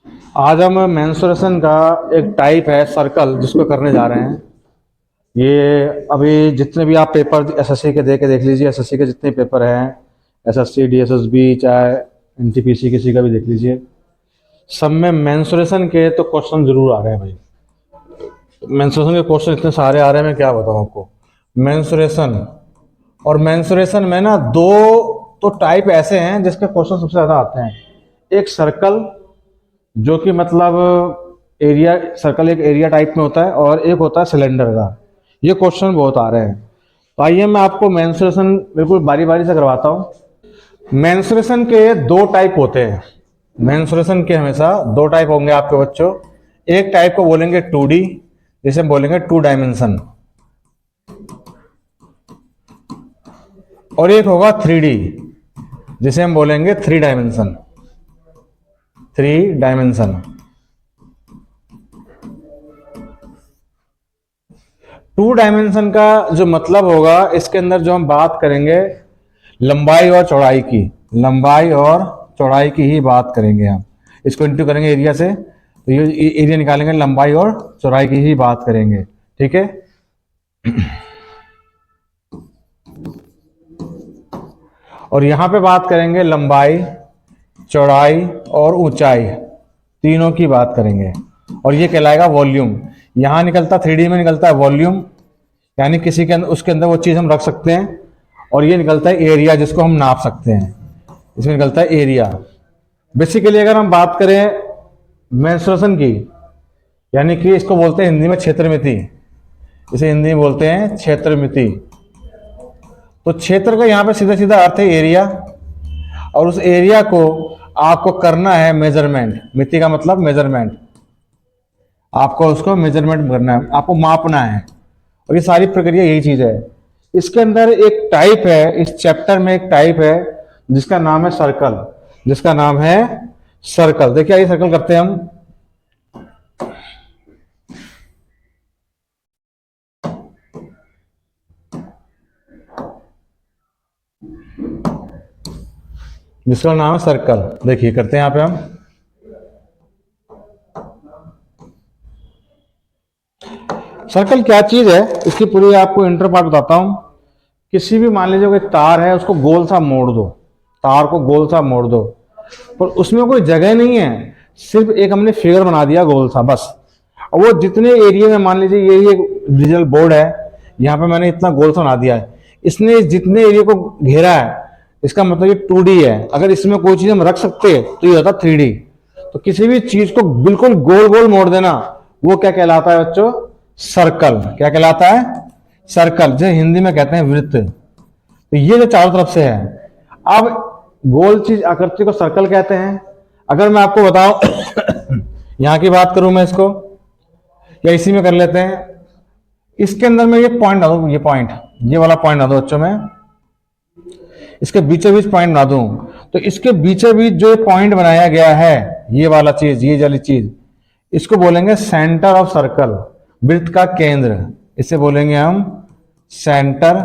आज हम मेंसुरेशन का एक टाइप है सर्कल जिसको करने जा रहे हैं। ये अभी जितने भी आप पेपर एसएससी के देख लीजिए। एसएससी के जितने पेपर हैं, एसएससी डीएसएसबी चाहे एनटीपीसी किसी का भी देख लीजिए, सब में मेंसुरेशन के तो क्वेश्चन जरूर आ रहे हैं भाई। मेंसुरेशन के क्वेश्चन इतने सारे आ रहे हैं, मैं क्या बताऊँ आपको। मेंसुरेशन और मेंसुरेशन में ना दो तो टाइप ऐसे हैं जिसके क्वेश्चन सबसे ज़्यादा आते हैं। एक सर्कल, जो कि मतलब एरिया, सर्कल एक एरिया टाइप में होता है, और एक होता है सिलेंडर का। ये क्वेश्चन बहुत आ रहे हैं। तो आइए मैं आपको मेंसुरेशन बिल्कुल बारी बारी से करवाता हूँ। मेंसुरेशन के दो टाइप होते हैं। मेंसुरेशन के हमेशा दो टाइप होंगे आपके बच्चों। एक टाइप को बोलेंगे 2D, जिसे हम बोलेंगे 2 डायमेंशन, और एक होगा 3D, जिसे हम बोलेंगे 3 डायमेंशन। 3 डायमेंशन 2 डायमेंशन का जो मतलब होगा, इसके अंदर जो हम बात करेंगे लंबाई और चौड़ाई की, लंबाई और चौड़ाई की ही बात करेंगे हम। इसको इंटू करेंगे एरिया से, तो ये एरिया निकालेंगे, लंबाई और चौड़ाई की ही बात करेंगे। ठीक है। और यहां पे बात करेंगे लंबाई, चौड़ाई और ऊंचाई, तीनों की बात करेंगे। और ये कहलाएगा वॉल्यूम। यहां निकलता 3D में निकलता है वॉल्यूम, यानी किसी के अंदर, उसके अंदर वो चीज हम रख सकते हैं। और ये निकलता है एरिया, जिसको हम नाप सकते हैं। इसमें निकलता है एरिया। बेसिकली अगर हम बात करें मेंस्ट्रुएशन की, यानी कि इसको बोलते हैं हिंदी में क्षेत्रमिति। इसे हिंदी में बोलते हैं क्षेत्रमिति। तो क्षेत्र का यहाँ पे सीधा सीधा अर्थ है एरिया, और उस एरिया को आपको करना है मेजरमेंट। मिति का मतलब मेजरमेंट। आपको उसको मेजरमेंट करना है, आपको मापना है। और ये सारी प्रक्रिया यही चीज है। इसके अंदर एक टाइप है, इस चैप्टर में एक टाइप है जिसका नाम है सर्कल, जिसका नाम है सर्कल। देखिए आइए सर्कल करते हैं हम। जिसका नाम है सर्कल, देखिए करते हैं यहां पे हम। सर्कल क्या चीज है, इसकी पूरी आपको इंटर पार्ट बताता हूं। किसी भी, मान लीजिए कोई तार है, उसको गोल सा मोड़ दो, तार को गोल सा मोड़ दो, पर उसमें कोई जगह नहीं है, सिर्फ एक हमने फिगर बना दिया गोल सा बस। और वो जितने एरिया में, मान लीजिए ये डिजिटल बोर्ड है, यहाँ पे मैंने इतना गोल सा बना दिया है, इसने जितने एरिया को घेरा है, इसका मतलब ये 2D है। अगर इसमें कोई चीज हम रख सकते हैं तो ये होता 3D। तो किसी भी चीज को बिल्कुल गोल गोल मोड़ देना, वो क्या कहलाता है बच्चों? सर्कल। क्या कहलाता है? सर्कल, जो हिंदी में कहते हैं वृत्त। तो ये जो चारों तरफ से है, अब गोल चीज आकृति को सर्कल कहते हैं। अगर मैं आपको बताऊं यहां की बात करूं मैं इसको, या इसी में कर लेते हैं, इसके अंदर में ये पॉइंट बना दूं, ये पॉइंट, ये वाला पॉइंट बना दो बच्चों में, इसके बीचों बीच पॉइंट बना दूं। तो इसके बीचों बीच जो पॉइंट बनाया गया है, ये वाला चीज, ये वाली चीज, इसको बोलेंगे सेंटर ऑफ सर्कल, वृत्त का केंद्र। इसे बोलेंगे हम सेंटर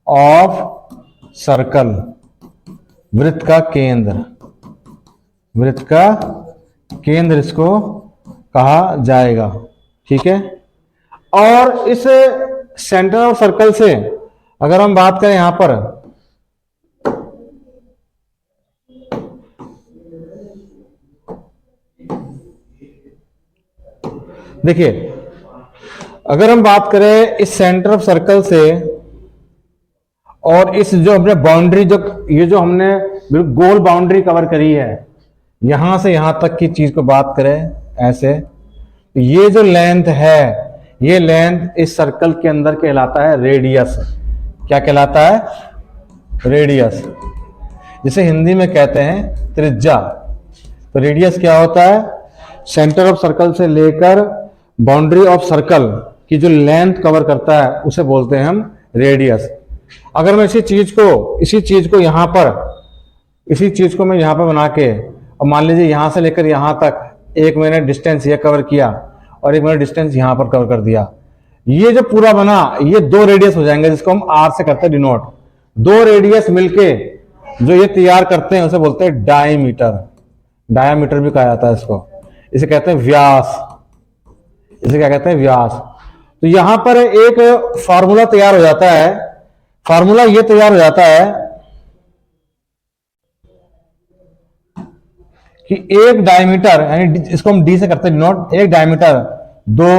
ऑफ सर्कल, वृत्त का केंद्र। वृत्त का केंद्र इसको कहा जाएगा। ठीक है। और इस सेंटर ऑफ सर्कल से अगर हम बात करें यहां पर, देखिए अगर हम बात करें इस सेंटर ऑफ सर्कल से, और इस जो हमने बाउंड्री, जो ये जो हमने गोल बाउंड्री कवर करी है, यहां से यहां तक की चीज को बात करें ऐसे, ये जो लेंथ है, ये लेंथ इस सर्कल के अंदर कहलाता है रेडियस। क्या कहलाता है? रेडियस, जिसे हिंदी में कहते हैं त्रिज्या। तो रेडियस क्या होता है? सेंटर ऑफ सर्कल से लेकर बाउंड्री ऑफ सर्कल की जो लेंथ कवर करता है, उसे बोलते हैं हम रेडियस। अगर मैं इसी चीज को यहां पर, इसी चीज को मैं यहां पर बना के, और मान लीजिए यहां से लेकर यहां तक एक मैंने डिस्टेंस ये कवर किया, और एक मैंने डिस्टेंस यहां पर कवर कर दिया, ये जो पूरा बना, ये 2 रेडियस हो जाएंगे, जिसको हम आर से करते हैं डिनोट। 2 रेडियस मिलके जो ये तैयार करते हैं, उसे बोलते हैं डायमीटर। डायामीटर भी कहा जाता है इसको। इसे कहते हैं व्यास। इसे क्या कहते हैं? व्यास। तो यहां पर एक फार्मूला तैयार हो जाता है। फार्मूला ये तैयार हो जाता है कि एक डायमीटर, यानी इसको हम डी से करते हैं नोट, एक डायमीटर 2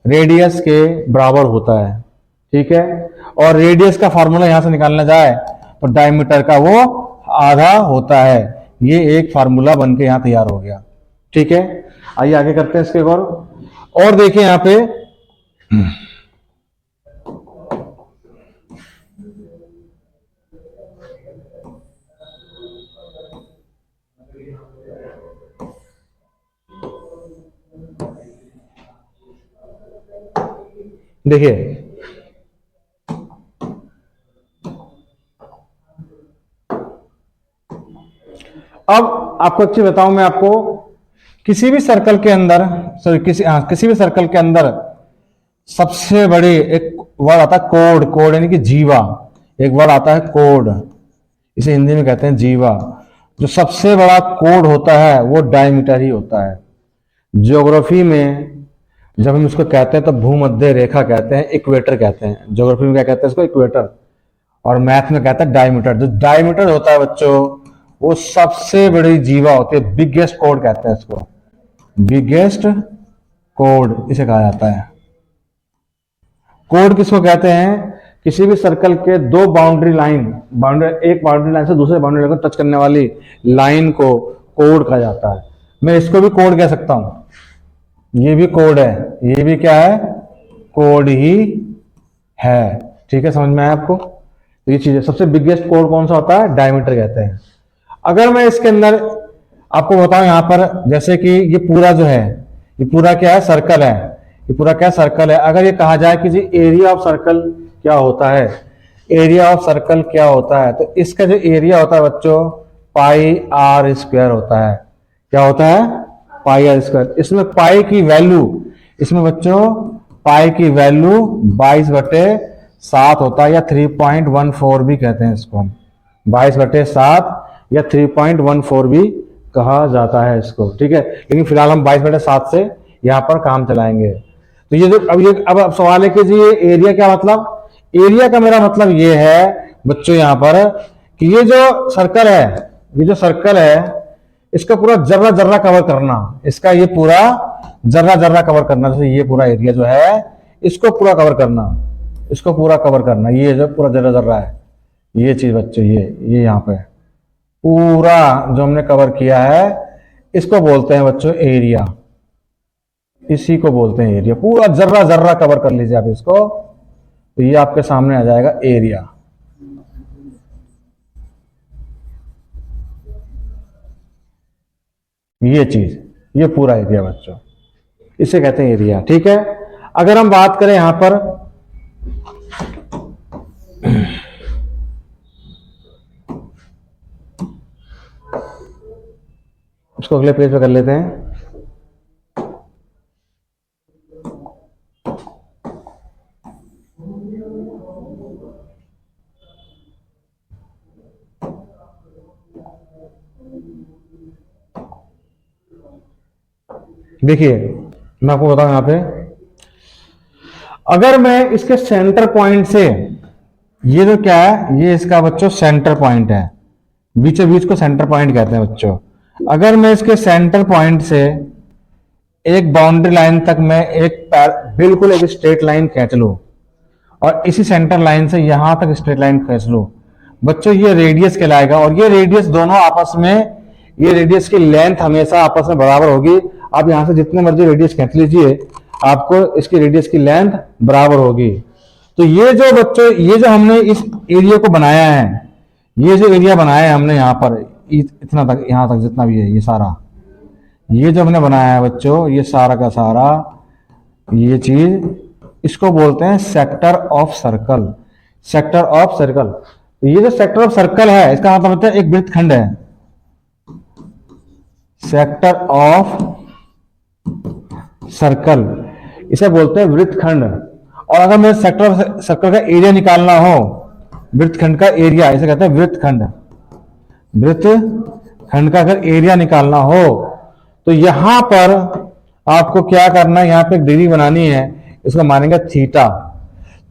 रेडियस के बराबर होता है। ठीक है, और रेडियस का फार्मूला यहां से निकालना जाए तो डायमीटर का वो आधा होता है। ये एक फार्मूला बन के यहां तैयार हो गया। ठीक है, आइए आगे करते हैं इसके और देखिए यहां पे देखिए, अब आपको अच्छी बताऊं मैं आपको, किसी भी सर्कल के अंदर, सॉरी किसी भी सर्कल के अंदर सबसे बड़ी एक वर्ड आता है कोड। कोड यानी कि जीवा। एक वर्ड आता है कोड, इसे हिंदी में कहते हैं जीवा। जो सबसे बड़ा कोड होता है वो डायमीटर ही होता है। ज्योग्राफी में जब हम इसको कहते हैं तो भूमध्य रेखा कहते हैं, इक्वेटर कहते हैं। ज्योग्राफी में क्या कहते हैं इसको? इक्वेटर। और मैथ में कहते हैं डायमीटर। जो डायमीटर होता है बच्चों, वो सबसे बड़ी जीवा होती है, बिगेस्ट कोड कहते हैं इसको। बिगेस्ट कोड इसे कहा जाता है। कोड किसको कहते हैं? किसी भी सर्कल के दो बाउंड्री लाइन, एक बाउंड्री लाइन से दूसरे बाउंड्री लाइन को टच करने वाली लाइन को कोड कहा जाता है। मैं इसको भी कोड कह सकता हूं, ये भी कोड है, ये भी क्या है? कोड ही है। ठीक है, समझ में आया आपको? तो ये चीज है। सबसे बिगेस्ट कोड कौन सा होता है? डायमीटर कहते हैं। अगर मैं इसके अंदर आपको बताऊं यहां पर, जैसे कि ये पूरा जो है, ये पूरा क्या है? सर्कल है। ये पूरा क्या? सर्कल है। अगर ये कहा जाए कि जी एरिया ऑफ सर्कल क्या होता है, एरिया ऑफ सर्कल क्या होता है, तो इसका जो एरिया होता है बच्चों, पाई आर स्क्वायर होता है। क्या होता है? Pi r square. इसमें पाई की वैल्यू, इसमें बच्चों पाई की वैल्यू 22/7 होता है, या 3.14 भी कहते हैं इसको हम। 22/7 या 3.14 भी कहा जाता है इसको। ठीक है, लेकिन फिलहाल हम 22/7 से यहां पर काम चलाएंगे। तो ये जो अब सवाल है कि जी ये एरिया क्या मतलब? एरिया का मेरा मतलब ये है बच्चों यहां पर कि ये जो सर्कल है, ये जो सर्कल है, इसका पूरा जर्रा जर्रा कवर करना, इसका ये पूरा जर्रा जर्रा कवर करना। जैसे ये पूरा एरिया जो है, इसको पूरा कवर करना, इसको पूरा कवर करना, ये जो पूरा जर्रा जर्रा है, ये चीज बच्चों, ये यहाँ पे पूरा जो हमने कवर किया है, इसको बोलते हैं बच्चों एरिया। इसी को बोलते हैं एरिया। पूरा जर्रा जर्रा कवर कर लीजिए आप इसको, तो ये आपके सामने आ जाएगा एरिया। ये चीज, ये पूरा एरिया बच्चों, इसे कहते हैं एरिया। ठीक है, अगर हम बात करें यहां पर, उसको अगले पेज पे कर लेते हैं। देखिए, मैं आपको बताऊं यहां पे, अगर मैं इसके सेंटर पॉइंट से, ये जो क्या है, ये इसका बच्चों सेंटर पॉइंट है, बीचों बीच को सेंटर पॉइंट कहते हैं बच्चों। अगर मैं इसके सेंटर पॉइंट से एक बाउंड्री लाइन तक मैं बिल्कुल एक स्ट्रेट लाइन खींच लूं, और इसी सेंटर लाइन से यहां तक स्ट्रेट लाइन खींच लूं बच्चों, ये रेडियस कहलाएगा। और ये रेडियस दोनों आपस में, ये रेडियस की लेंथ हमेशा आपस में बराबर होगी। आप यहां से जितने मर्जी रेडियस खींच लीजिए, आपको इसकी रेडियस की लेंथ बराबर होगी। तो ये जो बच्चों, ये जो हमने इस एरिया को बनाया है, ये जो एरिया बनाया है हमने यहाँ पर, इतना तक, यहाँ तक जितना भी है, ये सारा, ये जो हमने बनाया है बच्चों, ये सारा का सारा, ये चीज, इसको बोलते हैं sector of circle. Sector of circle. ये जो सेक्टर ऑफ सर्कल है, इसका मतलब होता है एक वृत्तखंड है। सेक्टर ऑफ सर्कल, इसे बोलते हैं वृत्तखंड। और अगर मैं सेक्टर ऑफ सर्कल का एरिया निकालना हो, वृत्तखंड का एरिया, इसे कहते हैं वृत्तखंड। वृत्तखंड का अगर एरिया निकालना हो, तो यहां पर आपको क्या करना है, यहां पे एक डिग्री बनानी है, इसका मानेंगे थीटा।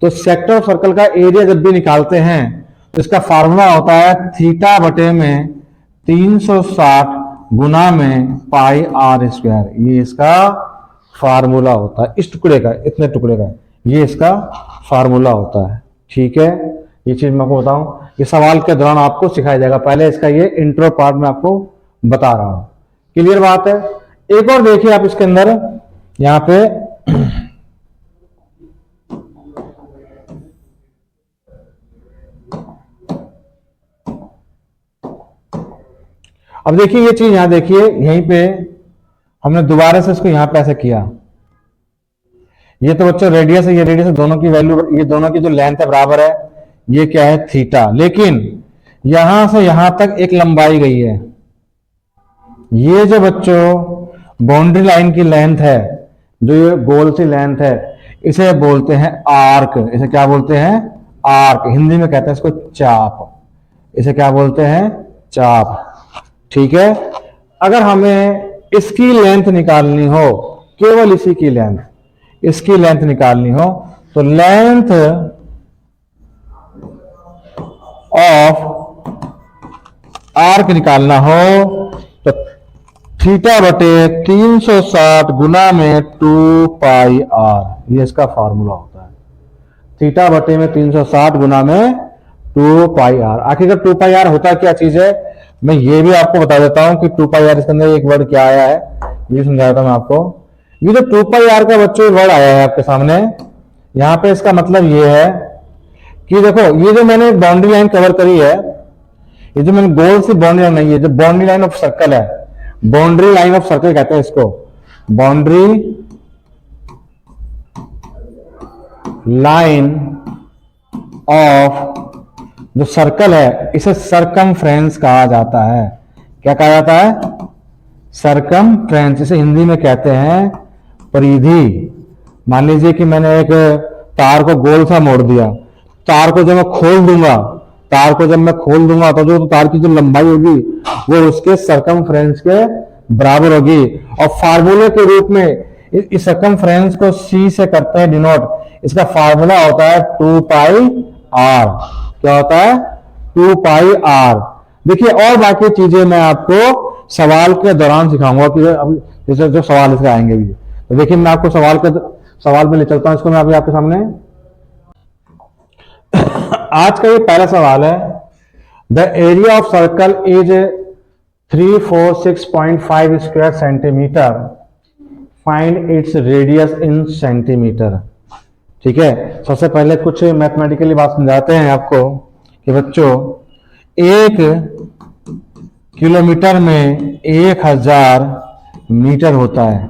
तो सेक्टर ऑफ सर्कल का एरिया जब भी निकालते हैं तो इसका फार्मूला होता है थीटा बटे में 360 गुना में पाई आर स्क्वायर। ये इसका फार्मूला होता है, इस टुकड़े का, इतने टुकड़े का, ये इसका फार्मूला होता है। ठीक है, ये चीज मैं आपको बताऊं, ये सवाल के दौरान आपको सिखाया जाएगा। पहले इसका ये इंट्रो पार्ट में आपको बता रहा हूं। क्लियर बात है। एक और देखिए आप इसके अंदर, यहां पे अब देखिए ये चीज, यहां देखिए, यहीं पे हमने दोबारा से इसको यहां पे ऐसे किया। ये तो बच्चों रेडियस है, ये रेडियस है, दोनों की वैल्यू, ये दोनों की जो लेंथ है बराबर है, ये क्या है थीटा। लेकिन यहां से यहां तक एक लंबाई गई है, ये जो बच्चों बाउंड्री लाइन की लेंथ है, जो ये गोल सी लेंथ है, इसे बोलते हैं आर्क। इसे क्या बोलते हैं? आर्क। हिंदी में कहते हैं इसको चाप। इसे क्या बोलते हैं? चाप। ठीक है। अगर हमें इसकी लेंथ निकालनी हो, केवल इसी की लेंथ, इसकी लेंथ निकालनी हो, तो लेंथ ऑफ आर्क निकालना हो तो थीटा बटे 360 गुना में 2 पाई आर, ये इसका फार्मूला होता है। थीटा बटे में 360 गुना में 2 पाई आर। आखिरकार 2 पाई आर होता क्या चीज है, मैं ये भी आपको बता देता हूं कि 2 पाई आर इसके अंदर एक वर्ड क्या आया है, ये समझा देता हूं मैं आपको। ये जो 2 पाई आर का बच्चों वर्ड आया है आपके सामने, यहां पे इसका मतलब ये है कि देखो, ये जो मैंने बाउंड्री लाइन कवर करी है, ये जो मैंने गोल सी बाउंड्री लाइन नहीं है, जो बाउंड्री लाइन ऑफ सर्कल है, बाउंड्री लाइन ऑफ सर्कल कहते हैं इसको, बाउंड्री लाइन ऑफ जो सर्कल है, इसे सरकमफ्रेंस कहा जाता है। क्या कहा जाता है? सरकमफ्रेंस। इसे हिंदी में कहते हैं परिधि। मान लीजिए कि मैंने एक तार को गोल सा मोड़ दिया, तार को जब मैं खोल दूंगा, तार को जब मैं खोल दूंगा तो जो तार की जो लंबाई होगी वो उसके सरकमफ्रेंस के बराबर होगी। और फार्मूले के रूप में इस सरकमफ्रेंस को सी से करते हैं डिनोट। इसका फार्मूला होता है 2 पाई आर। क्या होता है? 2 पाई आर। देखिए, और बाकी चीजें मैं आपको सवाल के दौरान सिखाऊंगा कि अब जैसे जो सवाल इसके आएंगे भी। तो देखिए, मैं आपको सवाल में ले चलता हूं इसको मैं अभी आपके सामने। आज का ये पहला सवाल है, the area of circle is 346.5 square centimetre, find its radius in centimetre. ठीक है। सबसे पहले कुछ मैथमेटिकली बात समझाते हैं आपको कि बच्चों 1 किलोमीटर में 1000 मीटर होता है।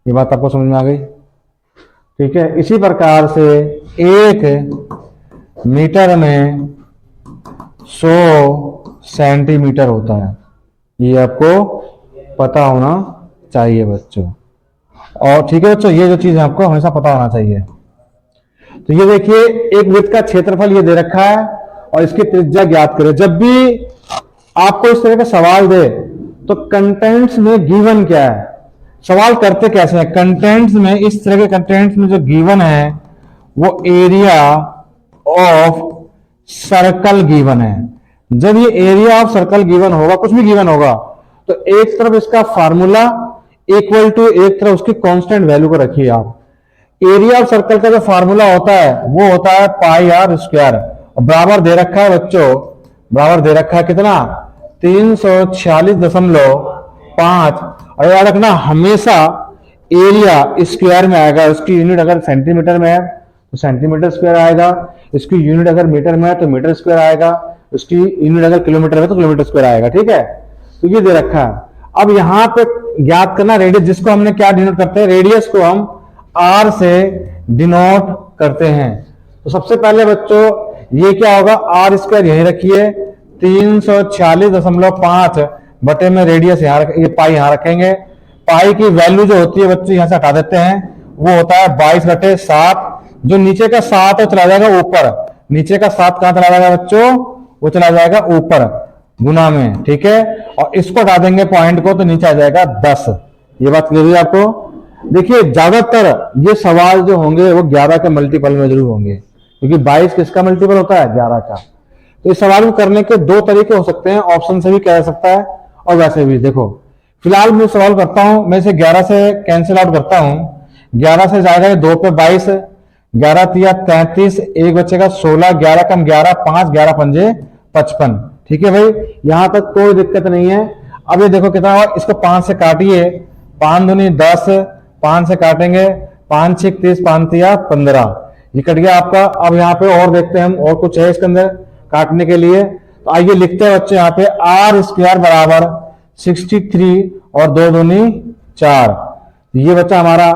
ये बात आपको समझ में आ गई? ठीक है। इसी प्रकार से 1 मीटर में 100 सेंटीमीटर होता है। ये आपको पता होना चाहिए बच्चों। और ठीक है बच्चों, ये जो चीज है आपको हमेशा पता होना चाहिए। तो ये देखिए, एक वृत्त का क्षेत्रफल ये दे रखा है और इसकी त्रिज्या ज्ञात करें। जब भी आपको इस तरह का सवाल दे तो कंटेंट्स में गिवन क्या है, सवाल करते कैसे हैं। कंटेंट्स में, इस तरह के कंटेंट्स में जो गिवन है वो एरिया ऑफ सर्कल गिवन है। जब ये एरिया ऑफ सर्कल गिवन होगा, कुछ भी गिवन होगा, तो एक तरफ इसका फार्मूला इक्वल टू एक तरफ उसकी कांस्टेंट वैल्यू को रखिए आप। एरिया ऑफ सर्कल का जो फार्मूला होता है वो होता है पाई आर स्क्वायर। बराबर दे रखा है बच्चों, बराबर दे रखा है कितना? 346.5। और याद रखना, हमेशा एरिया स्क्वायर में आएगा। उसकी यूनिट अगर सेंटीमीटर में है तो सेंटीमीटर स्क्वायर आएगा, इसकी यूनिट अगर मीटर में है तो मीटर स्क्वायर आएगा, उसकी यूनिट अगर किलोमीटर में तो किलोमीटर स्क्वायर आएगा। ठीक है। तो ये दे रखा है। अब यहां पे ज्ञात करना रेडियस, जिसको हमने क्या डिनोट करते हैं, रेडियस को हम आर से डिनोट करते हैं। तो सबसे पहले बच्चों ये क्या होगा, आर स्क्वायर यही रखिए, 346.5 बटे में रेडियस यहाँ ये पाई यहाँ रखेंगे। पाई की वैल्यू जो होती है बच्चों यहाँ से हटा देते हैं, वो होता है 22/7। जो नीचे का 7 है चला जाएगा ऊपर, नीचे का 7 कहां चला जाएगा बच्चों? वो चला जाएगा ऊपर गुना में। ठीक है। और इसको हटा देंगे पॉइंट को तो नीचे आ जाएगा 10। ये बात क्लियर हुई आपको? देखिए ज्यादातर ये सवाल जो होंगे वो 11 के मल्टीपल में जरूर होंगे, क्योंकि 22 किसका मल्टीपल होता है? 11 का। तो इस सवाल को करने के दो तरीके हो सकते हैं, ऑप्शन से भी किया जा सकता है और वैसे भी। देखो फिलहाल मैं सवाल करता हूं, मैं इसे 11 से कैंसिल आउट करता हूं। 11 से जाएगा 2 पे 22, 11 तिया 33, एक बचेगा 16, 11 कम 11 5, 11 पंजे 55। ठीक है भाई, यहां तक कोई दिक्कत नहीं है। अब ये देखो कितना हुआ, इसको 5 से काटिए, 5 दूनी 10, 5 से काटेंगे 5 6 30, 5 तिया 15, ये कट गया आपका। अब यहाँ पे और देखते हैं हम, और कुछ है इसके अंदर काटने के लिए। तो आइए लिखते हैं बच्चे यहाँ पे आर स्क्वायर बराबर 63 और 2 दूनी 4, ये बच्चा हमारा।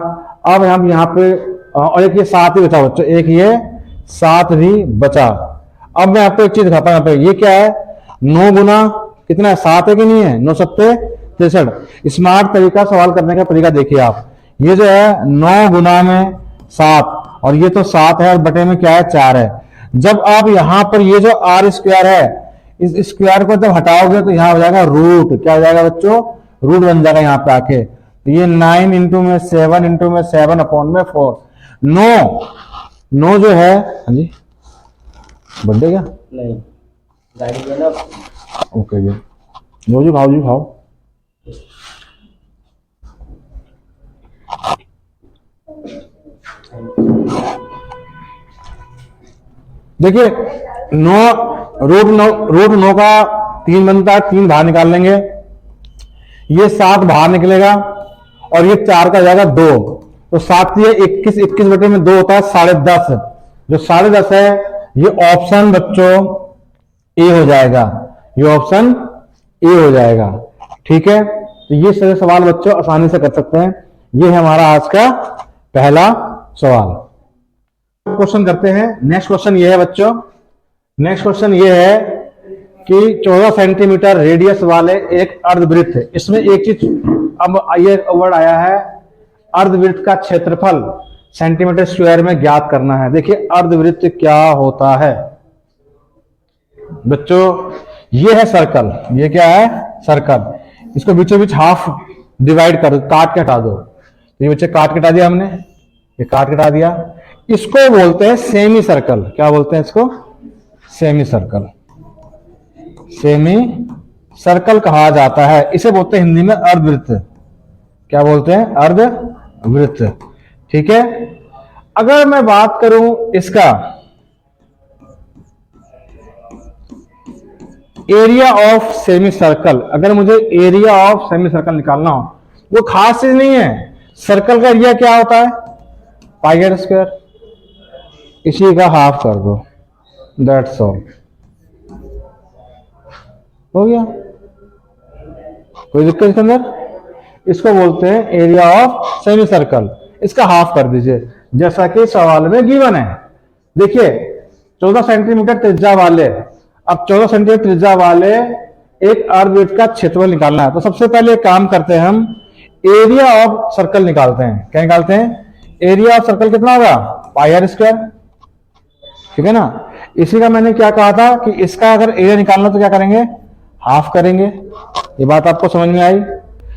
अब हम यहाँ पे और एक ये 7 ही बचा बच्चों, एक ये 7 भी बचा। अब मैं आपको एक चीज दिखाता हूँ, यहाँ पे ये क्या है, 9 गुना कितना है, 7 है कि नहीं है, 9 सत्ते 63। स्मार्ट तरीका सवाल करने का तरीका देखिए आप, ये जो है 9 गुना में 7, और ये तो 7 है और बटे में क्या है, 4 है। जब आप यहां पर ये जो आर स्क्वायर है, इस स्क्वायर को जब हटाओगे तो यहां हो जाएगा रूट, क्या हो जाएगा बच्चों, रूट बन जाएगा यहाँ पे आके। तो ये 9 इंटू में 7 इंटू में 7 अपॉन में 4। 9 जो है, हाँ जी बर्थडे क्या नहीं गाड़ी ना, ओके जी, लो जी खाओ जी खाओ। देखिए 9 रूट 9 का 3 बनता है, 3 बाहर निकाल लेंगे, ये 7 बाहर निकलेगा और ये 4 का जाएगा 2, तो 7 ये 21, 21 बटे में 2 होता है 10.5। जो 10.5 है ये ऑप्शन बच्चों ए हो जाएगा, ये ऑप्शन ए हो जाएगा। ठीक है, तो ये सारे सवाल बच्चों आसानी से कर सकते हैं। ये है हमारा आज का पहला सवाल। क्वेश्चन करते हैं। नेक्स्ट क्वेश्चन ये है बच्चों, नेक्स्ट क्वेश्चन ये है कि 14 सेंटीमीटर रेडियस वाले एक अर्धवृत्त, इसमें एक चीज, अब ये वर्ड आया है अर्धवृत्त का क्षेत्रफल सेंटीमीटर स्क्वायर में ज्ञात करना है। देखिए अर्धवृत्त क्या होता है बच्चों, ये है सर्कल, ये क्या है, सर्कल। इसको बीचों बीच हाफ डिवाइड कर दो, काट के हटा दो। तो ये बच्चे काट के हटा दिया हमने, ये काट के हटा दिया। इसको बोलते हैं सेमी सर्कल। क्या बोलते हैं इसको, सेमी सर्कल। सेमी सर्कल कहा जाता है, इसे बोलते हैं हिंदी में अर्धवृत्त। क्या बोलते हैं, अर्धवृत्त। ठीक है, अगर मैं बात करूं इसका एरिया ऑफ सेमी सर्कल, अगर मुझे एरिया ऑफ सेमी सर्कल निकालना हो, वो खास चीज नहीं है। सर्कल का एरिया क्या होता है, पाई आर स्क्वायर, इसी का हाफ कर दो, दैट्स ऑल, हो गया, कोई दिक्कत इसके अंदर। इसको बोलते हैं एरिया ऑफ सेमी सर्कल, इसका हाफ कर दीजिए, जैसा कि सवाल में गिवन है। देखिए 14 सेंटीमीटर त्रिज्या वाले, अब 14 सेंटीमीटर त्रिज्या वाले एक अर्धवृत्त का क्षेत्रफल निकालना है। तो सबसे पहले काम करते हैं, हम एरिया ऑफ सर्कल निकालते हैं। क्या निकालते हैं, एरिया ऑफ सर्कल कितना होगा, पाई आर स्क्वायर। ठीक है ना, इसी का मैंने क्या कहा था कि इसका अगर एरिया निकालना तो क्या करेंगे, हाफ करेंगे। ये बात आपको समझ में आई।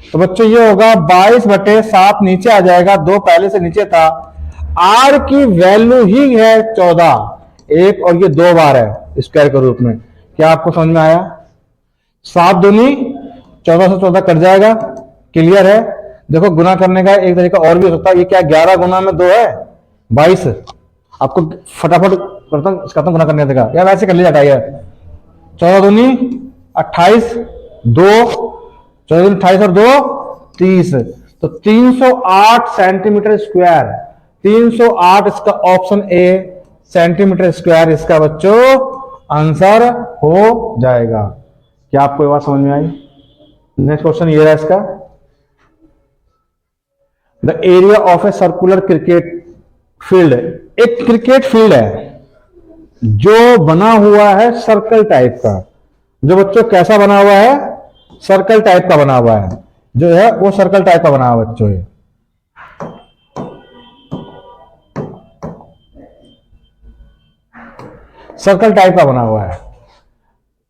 तो बच्चों ये होगा 22/7, नीचे आ जाएगा, 2 पहले से नीचे था। आर की वैल्यू ही है 14, एक और ये 2 बार है स्क्वायर के रूप में। क्या आपको समझ में आया, 7 दूनी 14 से 14 कट जाएगा, क्लियर है। देखो गुना करने का एक तरीका और भी हो सकता है, ये क्या 11 गुना में 2 है 22। आपको फटाफट करता हूं गुना करने का, या वैसे कर लिया जाता है। 14 दूनी 28, 2 14 दूनी 28 और 2 30, तो 308 सेंटीमीटर स्क्वायर। 308 इसका ऑप्शन ए सेंटीमीटर स्क्वायर इसका बच्चों आंसर हो जाएगा। क्या आपको ये बात समझ में आई। नेक्स्ट क्वेश्चन ये रहा इसका, the area of a circular cricket field. एक क्रिकेट फील्ड है जो बना हुआ है सर्कल टाइप का, जो बच्चों कैसा बना हुआ है, सर्कल टाइप का बना हुआ है, जो है वो सर्कल टाइप का बना हुआ है बच्चों। सर्कल टाइप का बना हुआ है।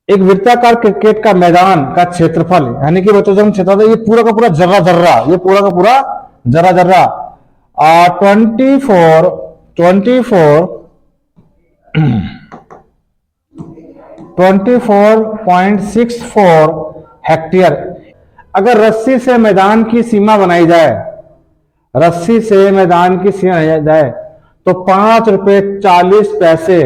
एक वृत्ताकार क्रिकेट का मैदान का क्षेत्रफल, यानी कि बच्चों जब हम क्षेत्रफल, ये पूरा का पूरा जर्रा जर्रा, ये पूरा का पूरा जर्रा जर्रा 24.64 हेक्टेयर। अगर रस्सी से मैदान की सीमा बनाई जाए, रस्सी से मैदान की सीमा बनाई जाए तो 5 रुपये 40 पैसे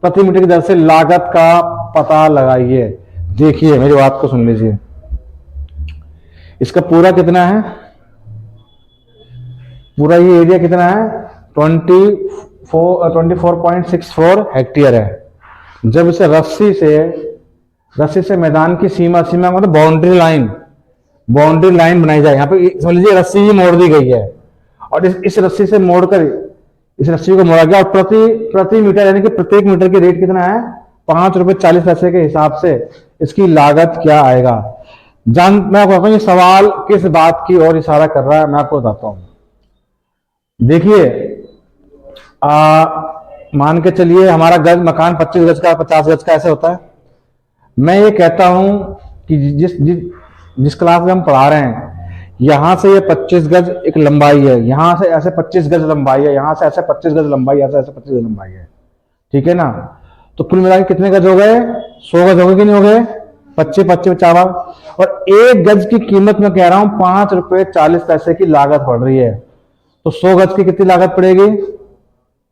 प्रति मीटर की दर से लागत का पता लगाइए। देखिए मेरी बात को सुन लीजिए, इसका पूरा कितना है, पूरा ये एरिया कितना है 24.64 हेक्टेयर है। जब इसे रस्सी से मैदान की सीमा मतलब बाउंड्री लाइन बनाई जाए, यहाँ पे समझ लीजिए रस्सी ही मोड़ दी गई है और इस रस्सी से मोड़कर इस रस्सी को मोड़ा गया और प्रति मीटर यानी कि प्रत्येक मीटर की रेट कितना है 5 रुपये 40 पैसे के हिसाब से इसकी लागत क्या आएगा। मैं आपको बताता हूँ ये सवाल किस बात की ओर इशारा कर रहा है, मैं आपको बताता हूँ। देखिए मान के चलिए हमारा मकान 25 गज का 50 गज का ऐसे होता है। मैं ये कहता हूं कि जिस क्लास में हम पढ़ा रहे हैं, यहां से ये 25 गज एक लंबाई है, यहां से ऐसे 25 गज लंबाई है, यहां से ऐसे 25 गज लंबाई, ऐसे 25 गज लंबाई है, ठीक है ना। तो कुल मिला के कितने गज हो गए, 100 गज हो गए कि नहीं हो गए, 25 और एक गज की कीमत मैं कह रहा हूं 5 रुपये 40 पैसे की लागत पड़ रही है। तो 100 गज की कितनी लागत पड़ेगी,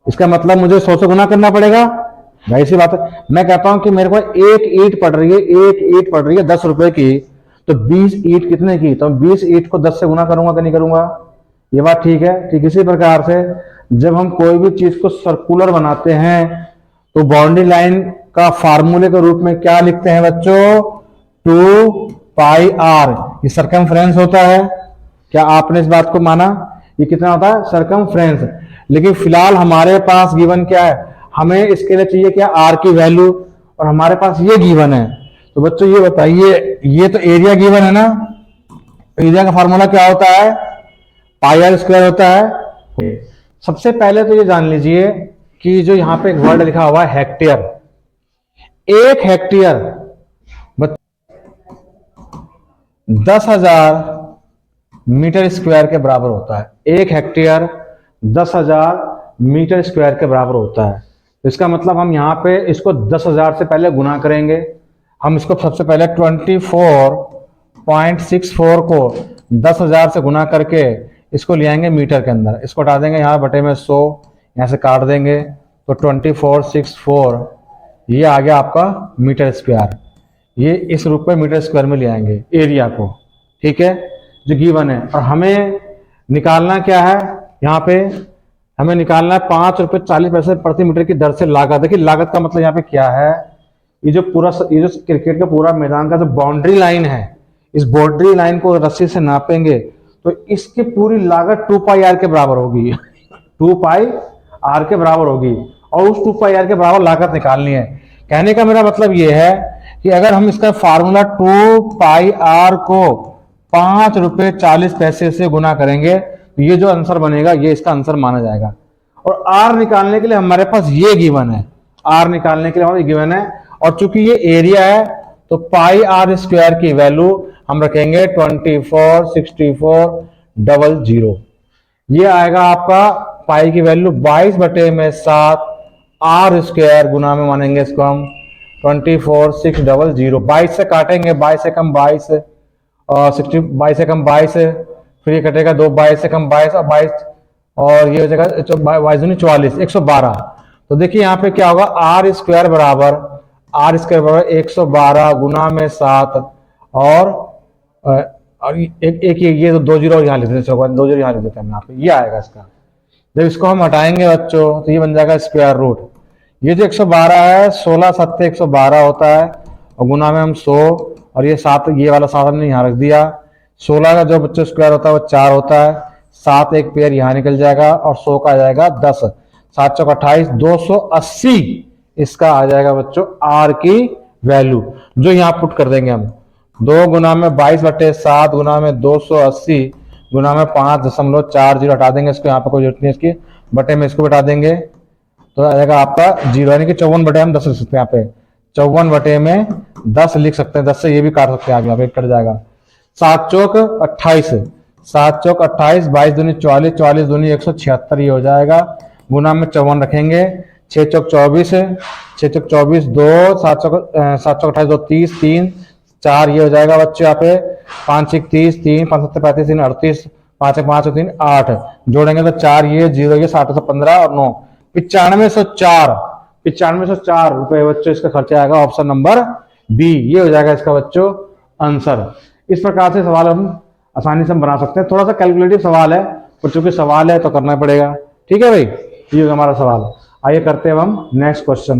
इसका मतलब मुझे 100 से गुना करना पड़ेगा, भाई सी बात है। मैं कहता हूं कि मेरे को एक ईंट पड़ रही है 10 रुपए की, तो 20 ईंट कितने की, तो 20 ईंट को 10 से गुना करूंगा कि नहीं करूंगा, ये बात ठीक है। ठीक इसी प्रकार से जब हम कोई भी चीज को सर्कुलर बनाते हैं तो बाउंड्री लाइन का फार्मूले के रूप में क्या लिखते हैं बच्चों, 2πr, ये सरकमफ्रेंस होता है। क्या आपने इस बात को माना, ये कितना होता है सरकमफ्रेंस। लेकिन फिलहाल हमारे पास गिवन क्या है, हमें इसके लिए चाहिए क्या, आर की वैल्यू, और हमारे पास ये गिवन है। तो बच्चों ये बताइए, ये तो एरिया गिवन है ना, एरिया का फार्मूला क्या होता है, पाई आर स्क्वायर होता है। सबसे पहले तो ये जान लीजिए कि जो यहां पे एक वर्ड लिखा हुआ है हेक्टेयर, एक हेक्टेयर 10,000 मीटर स्क्वायर के बराबर होता है। एक हेक्टेयर 10,000 मीटर स्क्वायर के बराबर होता है। इसका मतलब हम यहाँ पे इसको 10,000 से पहले गुना करेंगे। हम इसको सबसे पहले 24.64 को 10,000 से गुना करके इसको ले आएंगे मीटर के अंदर, इसको हटा देंगे यहाँ बटे में 100, यहाँ से काट देंगे तो 2464 ये आ गया आपका मीटर स्क्वायर। ये इस रूप में मीटर स्क्वायर में ले आएंगे एरिया को, ठीक है, जो गिवन है। और हमें निकालना क्या है, यहाँ पे हमें निकालना है 5 रुपये 40 पैसे प्रति मीटर की दर से लागत। देखिए लागत का मतलब यहाँ पे क्या है, ये जो क्रिकेट का पूरा मैदान का जो बाउंड्री लाइन है, इस बाउंड्री लाइन को रस्सी से नापेंगे तो इसकी पूरी लागत 2πr के बराबर होगी 2πr के बराबर होगी, और उस 2πr के बराबर लागत निकालनी है। कहने का मेरा मतलब ये है कि अगर हम इसका फार्मूला 2πr को 5 रुपये 40 पैसे से गुना करेंगे तो ये जो आंसर बनेगा ये इसका आंसर माना जाएगा। और आर निकालने के लिए हमारे पास ये गिवन है, आर निकालने के लिए हमारे गिवन है, और चूंकि ये एरिया है तो पाई आर स्क्वायर की वैल्यू हम रखेंगे 246400। ये आएगा आपका पाई की वैल्यू 22/7 आर स्क्वायर, गुना में मानेंगे इसको हम 24,600। 22 से काटेंगे, 22 से कम 22 और 22 से कम 22, फिर ये कटेगा 2, 22 से कम 22 और 22, और ये हो जाएगा 44, 112। तो देखिए यहाँ पे क्या होगा, आर स्क्वायर बराबर 112 गुना में 7 और एक ये तो 2 जीरो यहाँ लिख देते हैं, 2 जीरो यहाँ लिख देते हैं यहाँ पे, ये आएगा इसका। जब इसको हम हटाएंगे बच्चों तो ये बन जाएगा स्क्वायर रूट। ये जो 112 है 16 7 112 होता है, और गुना में हम 100, और ये 7, ये वाला 7 हमने यहाँ रख दिया। 16 का जो बच्चों स्क्वायर होता है वो 4 होता है, 7 एक पेयर यहाँ निकल जाएगा, और 100 का आ जाएगा 10, 7 चौक 28, 280 इसका आ जाएगा बच्चों आर की वैल्यू, जो यहाँ पुट कर देंगे हम। 2 गुना में 22/7 गुना में 280 गुना में 5.40 हटा देंगे इसको, यहाँ पे कोई जरूरत नहीं इसकी, बटे में इसको बटा देंगे तो आ जाएगा आपका 0, यानी कि 54 बटे हम 10 लिख सकते हैं यहाँ पे, 54 बटे में 10 लिख सकते हैं, 10 से ये भी काट सकते हैं, आगे यहाँ पे कट जाएगा। 7 चौक 28, 7 चौक 28, 22 दूनी 44, 44 दूनी 176 ये हो जाएगा। गुना में 54 रखेंगे, 6 चौक 24, 6 चौक 24, 2 7 चौक 28, 2 30, 3 4 ये हो जाएगा बच्चे यहाँ पे। 5 1 30, 3 5 7 35, 3 38, 5 1 5 3 8 जोड़ेंगे तो 4 ये 0 ये 7 15 और 9 9504, 9504 रुपए बच्चों इसका खर्चा आएगा। ऑप्शन नंबर बी ये हो जाएगा इसका बच्चों आंसर। इस प्रकार से सवाल हम आसानी से हम बना सकते हैं। थोड़ा सा कैलकुलेटिव सवाल है, पर चूंकि सवाल है तो करना पड़ेगा। ठीक है भाई, ये हमारा सवाल। आइए करते हैं हम नेक्स्ट क्वेश्चन।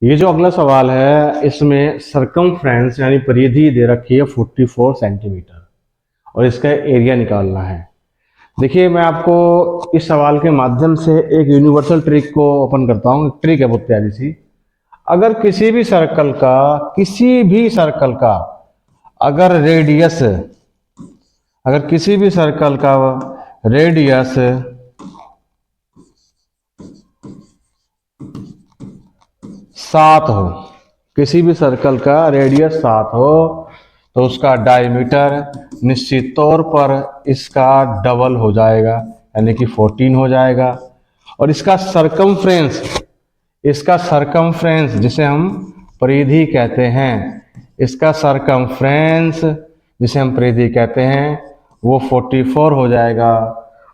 ये जो अगला सवाल है इसमें सरकमफ्रेंस यानी परिधि दे रखी है 44 सेंटीमीटर और इसका एरिया निकालना है। देखिए मैं आपको इस सवाल के माध्यम से एक यूनिवर्सल ट्रिक को ओपन करता हूँ। ट्रिक है बहुत प्यारी सी। अगर किसी भी सर्कल का अगर रेडियस, अगर किसी भी सर्कल का रेडियस 7 हो, किसी भी सर्कल का रेडियस 7 हो तो उसका डायमीटर निश्चित तौर पर इसका डबल हो जाएगा यानी कि 14 हो जाएगा। और इसका सरकमफ्रेंस जिसे हम परिधि कहते हैं, इसका सरकमफ्रेंस जिसे हम परिधि कहते हैं वो 44 हो जाएगा।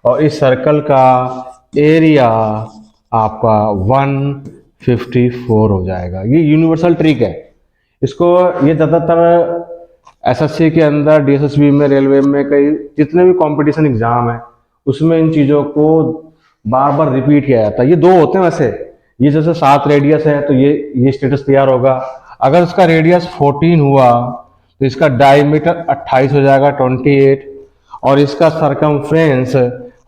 और इस सर्कल का एरिया आपका 154 हो जाएगा। ये यूनिवर्सल ट्रिक है। इसको ये ज़्यादातर एसएससी के अंदर, डीएसएसबी में, रेलवे में, कई जितने भी कंपटीशन एग्जाम है उसमें इन चीज़ों को बार बार रिपीट किया जाता है। ये 2 होते हैं वैसे। ये जैसे 7 रेडियस है तो ये स्टेटस तैयार होगा। अगर इसका रेडियस 14 हुआ तो इसका डायमीटर 28 हो जाएगा 28, और इसका सरकमफ्रेंस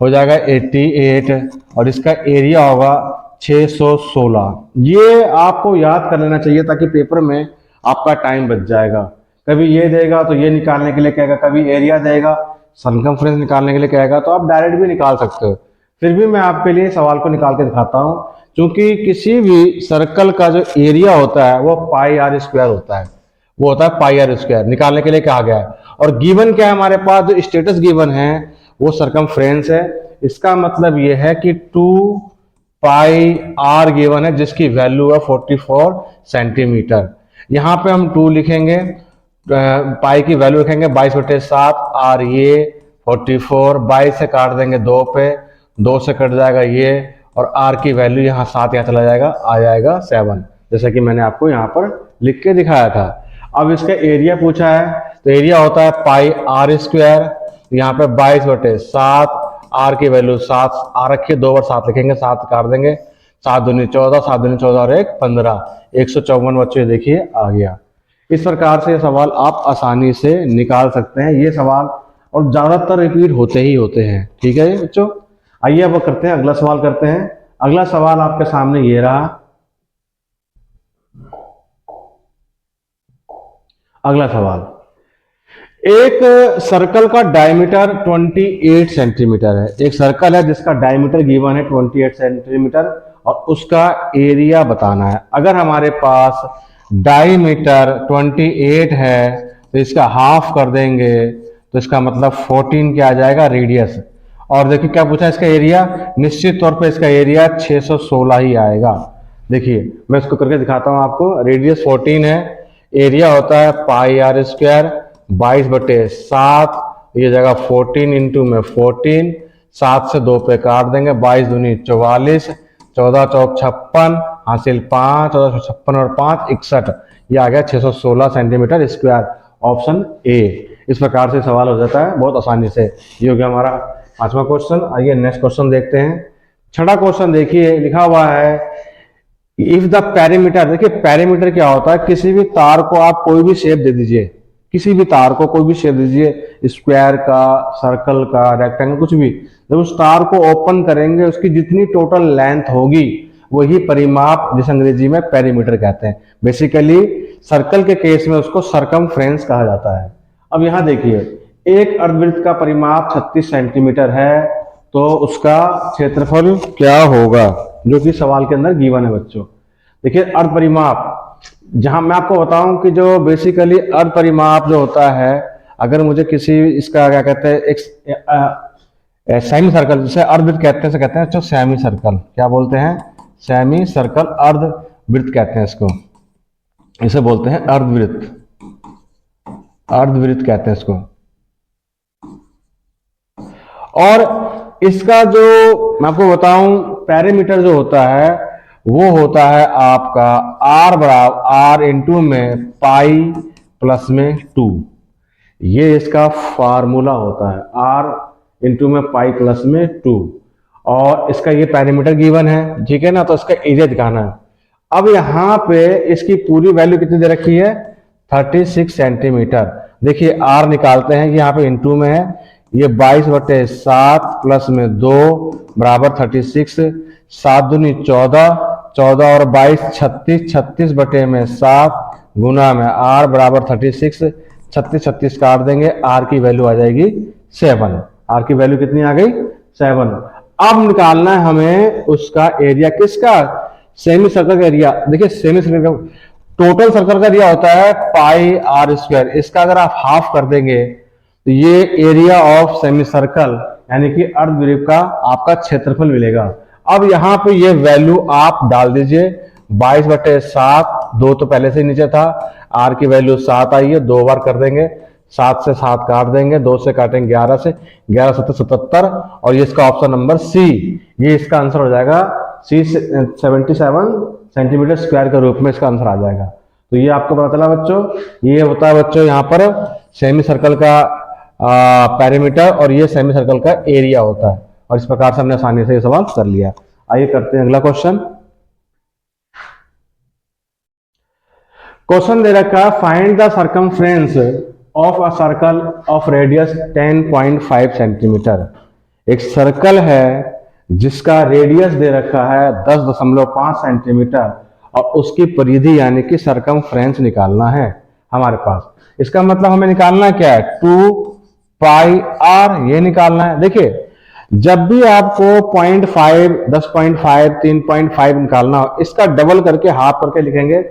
हो जाएगा 88 और इसका एरिया होगा 616। ये आपको याद कर लेना चाहिए ताकि पेपर में आपका टाइम बच जाएगा। कभी ये देगा तो ये निकालने के लिए कहेगा, कभी एरिया देगा सरकमफ्रेंस निकालने के लिए कहेगा, तो आप डायरेक्ट भी निकाल सकते हो। फिर भी मैं आपके लिए सवाल को निकाल के दिखाता हूँ, क्योंकि किसी भी सर्कल का जो एरिया होता है वो पाई आर स्क्वायर होता है, वो होता है पाई आर स्क्वायर। निकालने के लिए कहा गया है। और गिवन क्या है हमारे पास, जो स्टेटस गिवन है वो सरकमफ्रेंस है। इसका मतलब ये है कि 2 पाई आर गिवन है जिसकी वैल्यू है 44 सेंटीमीटर। यहाँ पे हम 2 लिखेंगे, पाई की वैल्यू लिखेंगे 22/7, आर ये 44, 22 से काट देंगे 2 पे, 2 से कट जाएगा ये, और आर की वैल्यू यहाँ 7 यहाँ चला जाएगा, आ जाएगा 7, जैसा कि मैंने आपको यहाँ पर लिख के दिखाया था। अब इसका एरिया पूछा है तो एरिया होता है पाई आर स्क्वायर। यहाँ पे 22/7, आर की वैल्यू 7 आ रखी है, 2 बार 7 लिखेंगे, 7 काट देंगे, 7 दूनी 14, 7 दूनी 14 और 1 15, 154 बच्चे देखिए आ गया। इस प्रकार से सवाल आप आसानी से निकाल सकते हैं। ये सवाल और ज्यादातर रिपीट होते ही होते हैं। ठीक है बच्चों, आइए अब करते हैं अगला सवाल करते हैं। अगला सवाल आपके सामने ये रहा। अगला सवाल, एक सर्कल का डायमीटर 28 सेंटीमीटर है। एक सर्कल है जिसका डायमीटर गिवन है 28 सेंटीमीटर और उसका एरिया बताना है। अगर हमारे पास डायमीटर 28 है तो इसका हाफ कर देंगे तो इसका मतलब 14 क्या आ जाएगा, रेडियस। और देखिए क्या पूछा इसका एरिया, निश्चित तौर पे इसका एरिया 616 ही आएगा। देखिए मैं इसको करके दिखाता हूं आपको। रेडियस 14 है, एरिया होता है पाई आर स्क्वायर 22/7, ये जगह 14 इंटू में 14, 7 से 2 पे काट देंगे, 22 दूनी 44, 14 चौक 56, हासिल 5, 14 56 और 5 61, ये आ गया 616 सेंटीमीटर स्क्वायर। Option A. इस प्रकार से सवाल हो जाता है बहुत आसानी से। ये हो गया हमारा 5वां क्वेश्चन। आइए नेक्स्ट क्वेश्चन देखते हैं। 6वां क्वेश्चन देखिए, लिखा हुआ है इफ द पैरामीटर। देखिए पैरामीटर क्या होता है, किसी भी तार को आप कोई भी शेप दे दीजिए, किसी भी तार को कोई भी शेप दीजिए, स्क्वायर का, सर्कल का, रेक्टेंगल, कुछ भी। जब उस तार को ओपन करेंगे उसकी जितनी टोटल लेंथ होगी, वही परिमाप जिसे अंग्रेजी में पेरीमीटर कहते हैं। बेसिकली सर्कल के केस में उसको सरकमफ्रेंस कहा जाता है। अब यहाँ देखिए, एक अर्धवृत्त का परिमाप 36 सेंटीमीटर है, तो उसका क्षेत्रफल क्या होगा, जो कि सवाल के अंदर गिवन है बच्चों। देखिए अर्ध परिमाप, जहां मैं आपको बताऊं कि जो बेसिकली अर्ध परिमाप जो होता है, अगर मुझे किसी इसका क्या कहते हैं, एक सेमी सर्कल, जिसे अर्धवृत्त कहते हैं, से कहते हैं तो सेमी सर्कल, क्या बोलते हैं, सेमी सर्कल, अर्धवृत्त कहते हैं इसको, इसे बोलते हैं अर्धवृत्त, अर्धवृत्त कहते हैं इसको। और इसका जो मैं आपको बताऊं पेरीमीटर जो होता है, वो होता है आपका r बराबर r इंटू में पाई प्लस में 2। ये इसका फार्मूला होता है, r इंटू में पाई प्लस में 2, और इसका ये पेरीमीटर गिवन है, ठीक है ना। तो इसका एरिया दिखाना है। अब यहाँ पे इसकी पूरी वैल्यू कितनी दे रखी है, 36 सेंटीमीटर। देखिए r निकालते हैं कि यहाँ पे इंटू में है, ये 22/7 प्लस में 2 बराबर 36, 7 दूनी 14, 14 और 22 36, 36/7 गुना में r बराबर 36, 36 36 काट देंगे, r की वैल्यू आ जाएगी 7। r की वैल्यू कितनी आ गई, 7। अब निकालना है हमें उसका एरिया, किसका, सेमी सर्कल का एरिया। देखिए सेमी सर्कल का, टोटल सर्कल का एरिया होता है पाई r स्क्वायर, इसका अगर आप हाफ कर देंगे तो ये एरिया ऑफ सेमी सर्कल यानी कि अर्धवृत्त का आपका क्षेत्रफल मिलेगा। अब यहाँ पे ये वैल्यू आप डाल दीजिए, 22/7, 2 तो पहले से नीचे था, r की वैल्यू 7 आई है, 2 बार कर देंगे, 7 से 7 काट देंगे, 2 से काटेंगे 11 से, 11 7 77, और ये इसका ऑप्शन नंबर सी, ये इसका आंसर हो जाएगा सी, 77 सेंटीमीटर स्क्वायर के रूप में इसका आंसर आ जाएगा। तो ये आपको पता चला बच्चों, ये होता है बच्चों यहाँ पर सेमी सर्कल का पेरीमीटर, और ये सेमी सर्कल का एरिया होता है। और इस प्रकार से हमने आसानी से ये सवाल कर लिया। आइए करते हैं अगला क्वेश्चन। क्वेश्चन दे रखा है, find the circumference of a circle of radius 10.5 centimetre. एक सर्कल है जिसका रेडियस दे रखा है 10.5 सेंटीमीटर, और उसकी परिधि यानी कि सरकमफ्रेंस निकालना है हमारे पास। इसका मतलब हमें निकालना क्या है, 2 पाई r, ये निकालना है। देखिए जब भी आपको 0.5, 10.5, 3.5 निकालना हो, इसका डबल करके हाफ करके लिखेंगे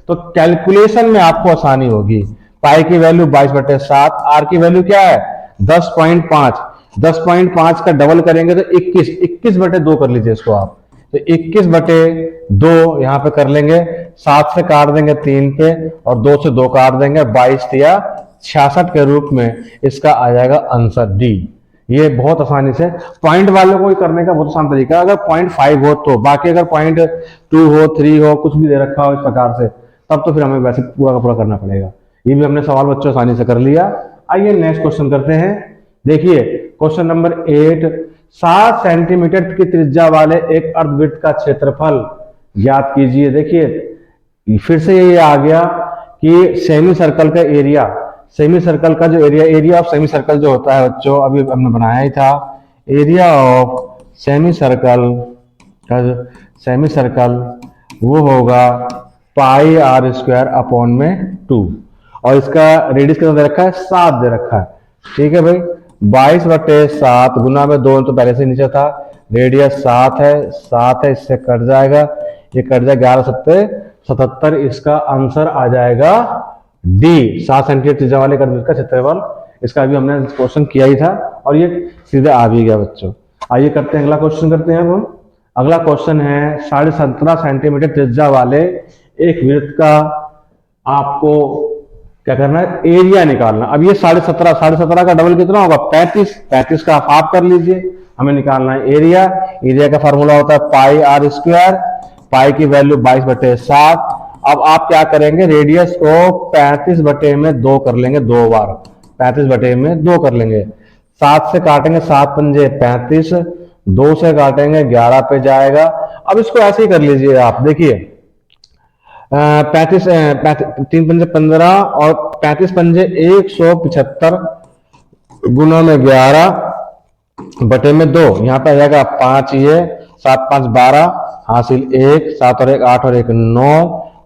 तो कैलकुलेशन में आपको आसानी होगी। पाई की वैल्यू 22/7, r की वैल्यू क्या है 10.5, 10.5 का डबल करेंगे तो 21, 21/2 कर लीजिए इसको आप, तो 21/2 यहाँ पे कर लेंगे, 7 से काट देंगे 3 पे, और 2 से 2 काट देंगे, 22 या 66 के रूप में इसका आ जाएगा आंसर डी। ये बहुत आसानी से पॉइंट वाले को करने का बहुत आसान तरीका, अगर 0.5 हो तो, बाकी अगर 0.2 हो, 3 हो, कुछ भी दे रखा हो इस प्रकार से, तब तो फिर हमें वैसे पूरा का पूरा करना पड़ेगा। ये भी हमने सवाल बच्चों आसानी से कर लिया। आइए नेक्स्ट क्वेश्चन करते हैं। देखिए क्वेश्चन नंबर 8, 7 सेंटीमीटर की त्रिज्या वाले एक अर्धवृत्त का क्षेत्रफल ज्ञात कीजिए। देखिए फिर से ये आ गया कि सेमी सर्कल का एरिया, सेमी सर्कल का जो एरिया ऑफ सेमी सर्कल जो होता है बच्चों, अभी हमने बनाया ही था, एरिया ऑफ सेमी सर्कल का, सेमी सर्कल वो होगा पाई r स्क्वायर अपॉन में 2, और इसका रेडियस कितना दे रखा है, 7 दे रखा है। ठीक है भाई, 22/7 गुना में 2 तो पहले से नीचे था, रेडियस 7 है, 7 है, इससे कट जाएगा, ये कट जाएगा, 11 7 77, इसका आंसर आ जाएगा डी, 7 सेंटीमीटर त्रिज्या वाले कर्व का क्षेत्रफल। इसका अभी हमने क्वेश्चन किया ही था और ये सीधे आ भी गया बच्चों। आइए करते हैं अगला क्वेश्चन करते हैं। हम अगला क्वेश्चन है 17.5 सेंटीमीटर त्रिज्या वाले एक वृत्त का आपको क्या करना है, एरिया निकालना। अब ये 17.5 का डबल कितना होगा, 35 का आप कर लीजिए, हमें निकालना है एरिया। एरिया का फॉर्मूला होता है पाई r स्क्वायर, पाई की वैल्यू 22/7। अब आप क्या करेंगे, रेडियस को 35/2 कर लेंगे, 2 बार 35/2 कर लेंगे, 7 से काटेंगे, 7 पंजे 35, 2 से काटेंगे 11 पे जाएगा। अब इसको ऐसे ही कर लीजिए आप, देखिए 35 3 पंजे 15 और 35 पंजे 175 गुना में 11/2, यहाँ पे आ जाएगा 5, ये 7 5 12, हासिल 1, 7 और 1 8 और 1 9,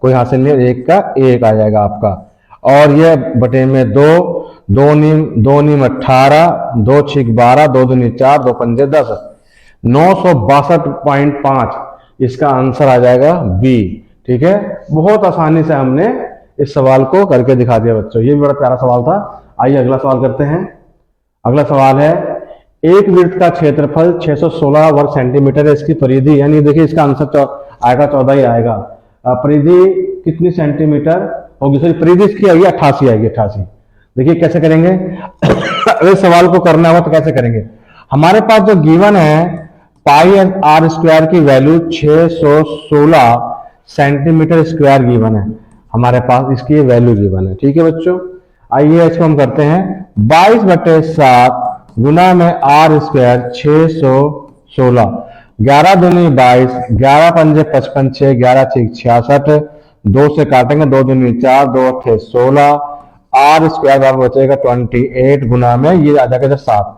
कोई हासिल नहीं, 1 का 1 आ जाएगा आपका। और ये बटे में 2, 2 नीम 18, 2 6 12, 2 दूनी 4, 2 पंजे 10, 962.5 इसका आंसर आ जाएगा बी। ठीक है, बहुत आसानी से हमने इस सवाल को करके दिखा दिया बच्चों, ये भी बड़ा प्यारा सवाल था। आइए अगला सवाल करते हैं। अगला सवाल है, एक वृत्त का क्षेत्रफल 616 वर्ग सेंटीमीटर है, इसकी परिधि, यानी देखिए इसका आंसर आएगा 14 ही आएगा। परिधि कितनी सेंटीमीटर होगी, सॉरी परिधि इसकी आएगी 88 आएगी, 88। देखिए कैसे करेंगे अगर सवाल को करना हो तो कैसे करेंगे। हमारे पास जो गिवन है पाई आर स्क्वायर की वैल्यू 616 सेंटीमीटर स्क्वायर गिवन है हमारे पास, इसकी वैल्यू गिवन है। ठीक है बच्चों, आइए इसको हम करते हैं 22/7 गुना में आर स्क्वायर 616, 11 दूनी 22, 11 पंजे 55, 6 11 6 66, 2 से काटेंगे, 2 दूनी 4, 2 8 16, आर स्क्वायर बराबर बचेगा 28 गुना में ये आ जाएगा 7।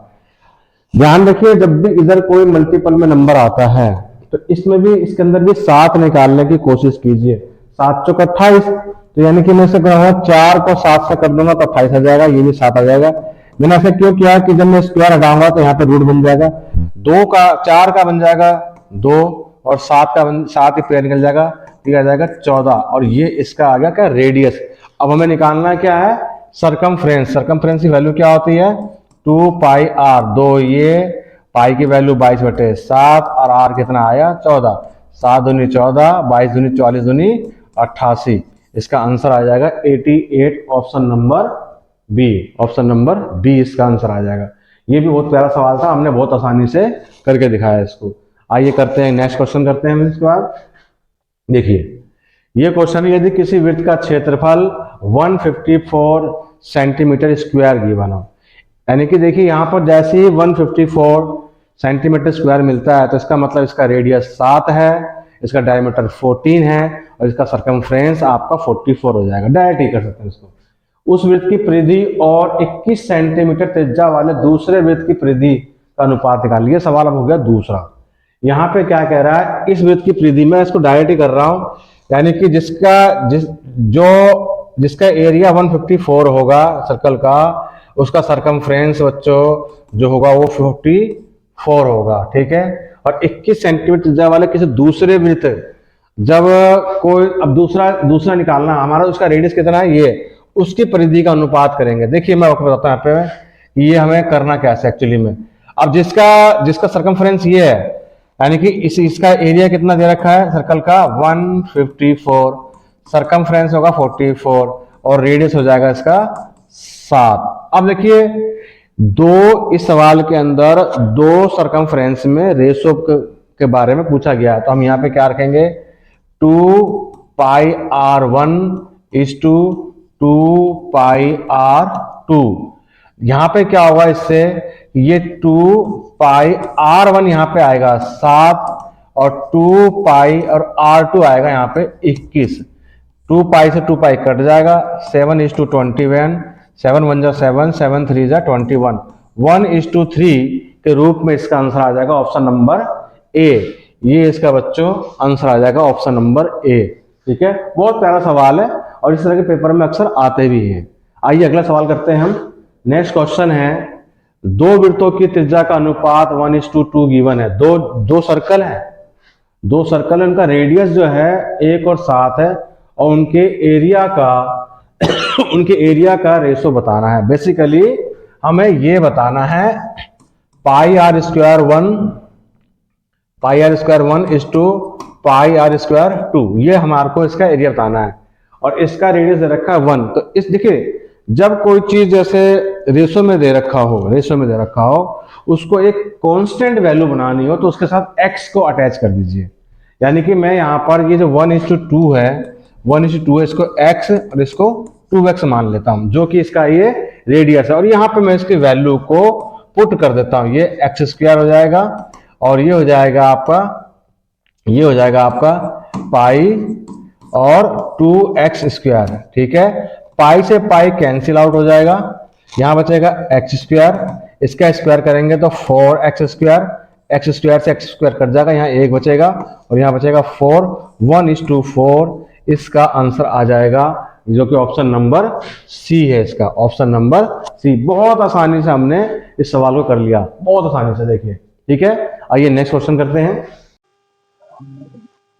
ध्यान रखिए जब भी इधर कोई मल्टीपल में नंबर आता है तो इसमें भी, इसके अंदर भी 7 निकालने की कोशिश कीजिए। 7 चौक 28, तो यानी कि मैं इसे करूंगा 4 को 7 से कर दूंगा तो 28 आ जाएगा, ये भी 7 आ जाएगा। मैंने ऐसा क्यों किया कि जब मैं स्क्वायर हटाऊंगा तो यहाँ पे रूट बन जाएगा, 2 का 4 का बन जाएगा 2 और 7 का 7 ही पेयर निकल जाएगा, ठीक आ जाएगा 14। और ये इसका आ गया क्या, रेडियस। अब हमें निकालना क्या है, सरकमफ्रेंस। सरकमफ्रेंस की वैल्यू क्या होती है 2 पाई आर, 2 ये पाई की वैल्यू 22/7 और आर कितना आया 14, 7 दूनी 14, 22 दूनी 44 दूनी 88, इसका आंसर आ जाएगा 88, option number B. Option number B इसका आंसर आ जाएगा। ये भी बहुत प्यारा सवाल था, हमने बहुत आसानी से करके दिखाया इसको। आइए करते हैं नेक्स्ट क्वेश्चन करते हैं इसके बाद। देखिए ये क्वेश्चन, यदि किसी वृत्त का क्षेत्रफल 154 सेंटीमीटर स्क्वायर गिवन हो, यानी कि देखिए यहाँ पर जैसे ही 154 सेंटीमीटर स्क्वायर मिलता है तो इसका मतलब इसका रेडियस 7 है, इसका डायमीटर 14 है और इसका सरकमफ्रेंस आपका 44 हो जाएगा। डायरेक्ट ही कर सकते हैं इसको। उस वृत्त की परिधि और 21 सेंटीमीटर त्रिज्या वाले दूसरे वृत्त की परिधि का अनुपात निकालिए। सवाल अब हो गया दूसरा। यहाँ पे क्या कह रहा है, इस वृत्त की परिधि में इसको डायरेक्ट ही कर रहा हूं, यानी कि जिसका एरिया 154 होगा सर्कल का, उसका सरकमफ्रेंस बच्चों जो होगा वो 44 होगा। ठीक है, और 21 सेंटीमीटर त्रिज्या वाले किसी दूसरे वृत्त, जब कोई अब दूसरा निकालना हमारा, उसका रेडियस कितना है ये, उसकी परिधि का अनुपात करेंगे। देखिए मैं आपको बताता हूँ यहाँ पे ये हमें करना कैसे एक्चुअली में। अब जिसका सरकमफ्रेंस ये है, यानी कि इसका एरिया कितना दे रखा है सर्कल का 154, सरकमफ्रेंस होगा 44 और रेडियस हो जाएगा इसका 7। अब देखिए इस सवाल के अंदर 2 सरकमफ्रेंस में रेशो के बारे में पूछा गया है, तो हम यहाँ पे क्या रखेंगे 2 पाई R1 is to 2 pi R2। यहाँ पे क्या होगा इससे, ये 2 पाई R1 यहाँ पे आएगा 7 और 2 पाई और R2 आएगा यहाँ पे 21। 2 पाई से 2 पाई कट जाएगा, 7:21, 7 1 जा 7, 7 3 जा 21, 1:3 के रूप में इसका आंसर आ जाएगा ऑप्शन नंबर ए। ये इसका बच्चों आंसर आ जाएगा ऑप्शन नंबर ए। ठीक है, बहुत प्यारा सवाल है और इस तरह के पेपर में अक्सर आते भी हैं। आइए अगला सवाल करते हैं हम। नेक्स्ट क्वेश्चन है, 2 वृत्तों की त्रिज्या का अनुपात 1:2 गिवन है। दो सर्कल है, 2 सर्कल, उनका रेडियस जो है 1 और 7 है और उनके एरिया का रेशो बताना है। बेसिकली हमें ये बताना है pi r square 1 is to pi r square 2, ये हमारे को इसका एरिया बताना है और इसका रेडियस दे रखा है 1। तो इस देखिए जब कोई चीज जैसे रेशो में दे रखा हो उसको एक कांस्टेंट वैल्यू बनानी हो तो उसके साथ x को अटैच कर दीजिए। यानी कि मैं यहाँ पर ये जो 1:2 है, इसको x और इसको 2x मान लेता हूं, जो कि इसका ये रेडियस है, और यहाँ पे मैं इसकी वैल्यू को पुट कर देता हूं। ये x² हो जाएगा और ये हो जाएगा आपका पाई और 2x²। ठीक है, पाई से पाई कैंसिल आउट हो जाएगा, यहां बचेगा x², इसका स्क्वायर करेंगे तो 4x², एक्स स्क्वायर से एक्स स्क्वायर कट जाएगा, यहाँ 1 बचेगा और यहाँ बचेगा 4, 1:4। इसका आंसर आ जाएगा जो कि ऑप्शन नंबर सी है, इसका ऑप्शन नंबर सी। बहुत आसानी से हमने इस सवाल को कर लिया, बहुत आसानी से, देखिए। ठीक है, आइए नेक्स्ट क्वेश्चन करते हैं।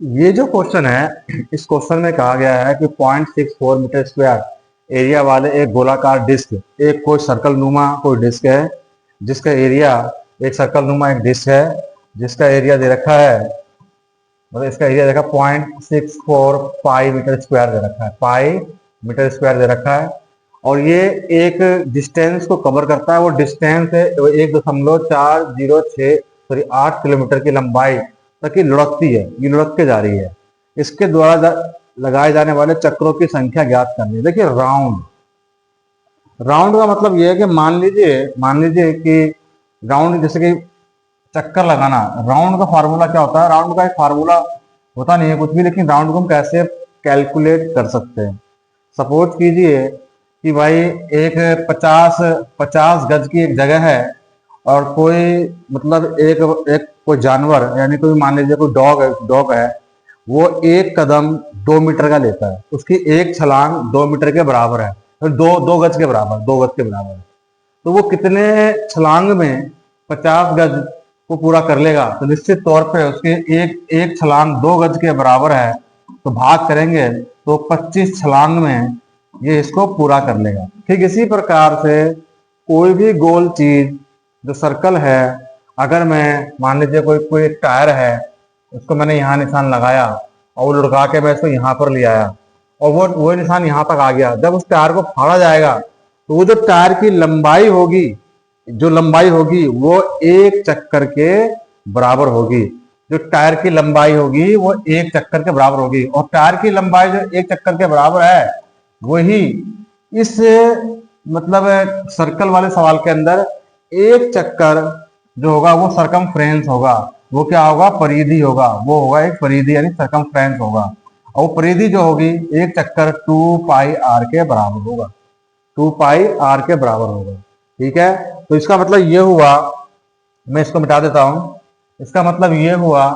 ये जो क्वेश्चन है, इस क्वेश्चन में कहा गया है कि 0.64 मीटर स्क्वायर एरिया वाले एक गोलाकार डिस्क, एक कोई सर्कल नुमा कोई डिस्क है जिसका एरिया, एक सर्कल नुमा एक डिस्क है जिसका एरिया दे रखा है, मतलब इसका एरिया देखा 0.64 पाई मीटर स्क्वायर दे रखा है, पाई मीटर स्क्वायर दे रखा है। और ये एक डिस्टेंस को कवर करता है, वो डिस्टेंस है 1.406 किलोमीटर की लंबाई तक की लुढ़कती है, ये लुढ़क के जा रही है। इसके द्वारा लगाए जाने वाले चक्रों की संख्या ज्ञात करनी है। देखिए राउंड, राउंड का मतलब ये है कि मान लीजिए कि राउंड जैसे कि चक्कर लगाना, राउंड का फार्मूला क्या होता है? राउंड का एक फार्मूला होता नहीं है कुछ भी, लेकिन राउंड को हम कैसे कैलकुलेट कर सकते हैं। सपोज कीजिए कि भाई एक 50 गज की एक जगह है और कोई मतलब एक कोई जानवर, यानी कोई मान लीजिए कोई डॉग है, वो एक कदम 2 मीटर का लेता है, उसकी एक छलांग 2 मीटर के बराबर है, तो 2 गज के बराबर है। तो वो कितने छलांग में 50 गज को पूरा कर लेगा? तो निश्चित तौर पे उसके एक छलांग 2 गज के बराबर है, तो भाग करेंगे तो 25 छलांग में ये इसको पूरा कर लेगा। ठीक इसी प्रकार से कोई भी गोल चीज जो सर्कल है, अगर मैं मान लीजिए कोई एक टायर है, उसको मैंने यहाँ निशान लगाया और वो लुढ़का के मैं इसको यहाँ पर ले आया और वो निशान यहाँ तक आ गया। जब उस टायर को फाड़ा जाएगा तो वो जो टायर की लंबाई होगी, वो एक चक्कर के बराबर होगी। जो टायर की लंबाई होगी वो एक चक्कर के बराबर होगी, और टायर की लंबाई जो एक चक्कर के बराबर है वही इस मतलब सर्कल वाले सवाल के अंदर एक चक्कर जो होगा वो सरकमफ्रेंस होगा, वो क्या होगा? परिधि होगा, वो होगा एक परिधि यानी सरकमफ्रेंस होगा। और वो परिधि जो होगी एक चक्कर 2 पाई आर के बराबर होगा, 2 पाई आर के बराबर होगा। ठीक है, तो इसका मतलब ये हुआ, मैं इसको मिटा देता हूं, इसका मतलब ये हुआ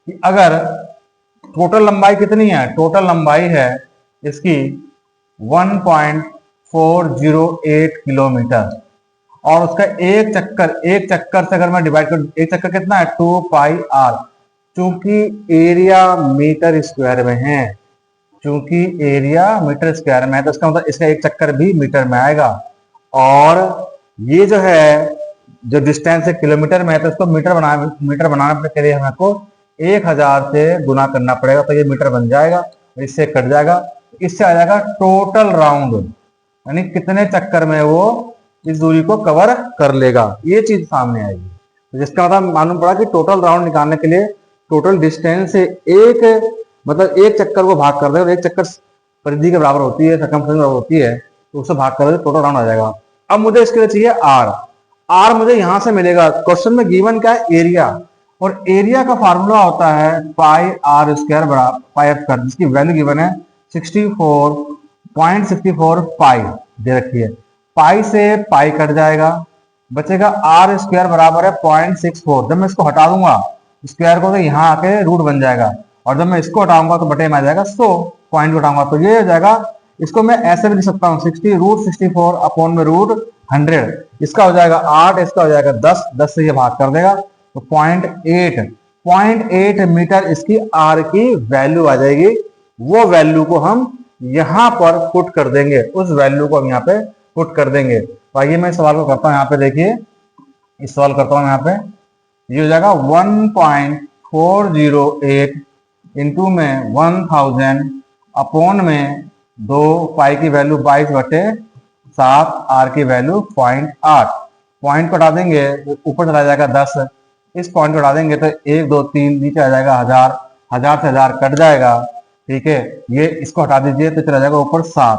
कि अगर टोटल लंबाई कितनी है? टोटल लंबाई है इसकी 1.408 किलोमीटर, और उसका एक चक्कर से अगर मैं डिवाइड कर, एक चक्कर कितना है? 2 पाई आर। चूंकि एरिया मीटर स्क्वायर में है, तो इसका मतलब इसका एक चक्कर भी मीटर में आएगा। और ये जो है, जो डिस्टेंस है किलोमीटर में है, तो इसको मीटर बनाने के लिए हमको 1000 से गुना करना पड़ेगा, तो ये मीटर बन जाएगा, इससे कट जाएगा। इससे आ जाएगा टोटल राउंड, यानी कितने चक्कर में वो इस दूरी को कवर कर लेगा, ये चीज सामने आएगी। तो जिसका मतलब मालूम पड़ा कि टोटल राउंड निकालने के लिए टोटल डिस्टेंस से एक चक्कर को भाग कर दे, और एक चक्कर परिधि के बराबर होती है, सरकमफ्रेंस बराबर होती है, तो उससे भाग कर दे टोटल राउंड आ जाएगा। अब मुझे इसके लिए चाहिए आर मुझे यहां से मिलेगा। क्वेश्चन में गिवन क्या है? एरिया, और एरिया का फार्मूला होता है पाई आर स्क्वायर बराबर पाई एफ स्क्वायर, जिसकी वैल्यू गिवन है 64.64 पाई दे रखी है। पाई से पाई कट जाएगा, बचेगा आर स्क्वायर बराबर है 0.64। जब मैं इसको हटा दूंगा स्क्वायर को, तो यहाँ आके रूट बन जाएगा, और जब मैं इसको हटाऊंगा तो बटे में आ जाएगा 100, पॉइंट हटाऊंगा तो ये हो जाएगा। इसको मैं ऐसे भी लिख सकता हूँ 60√64 अपॉन में √100। इसका हो जाएगा 8, इसका हो जाएगा 10 से ये भाग कर देगा, तो 0.8 मीटर इसकी आर की वैल्यू आ जाएगी। वो वैल्यू को हम यहां पर पुट कर देंगे, उस वैल्यू को हम यहाँ पे पुट कर देंगे। तो आइए मैं इस सवाल को करता हूं, यहाँ पे देखिए, इस सवाल करता हूं यहाँ पे, ये हो जाएगा 1.408 इंटू में 1000 अपॉन में 2 पाई की वैल्यू 22/7, आर की वैल्यू 0.8। पॉइंट को हटा देंगे ऊपर चला जाएगा 10, इस पॉइंट को हटा देंगे तो 1 2 3 नीचे आ जाएगा 1000 से 1000 कट जाएगा। ठीक है, ये इसको हटा दीजिए तो चला जाएगा ऊपर 7,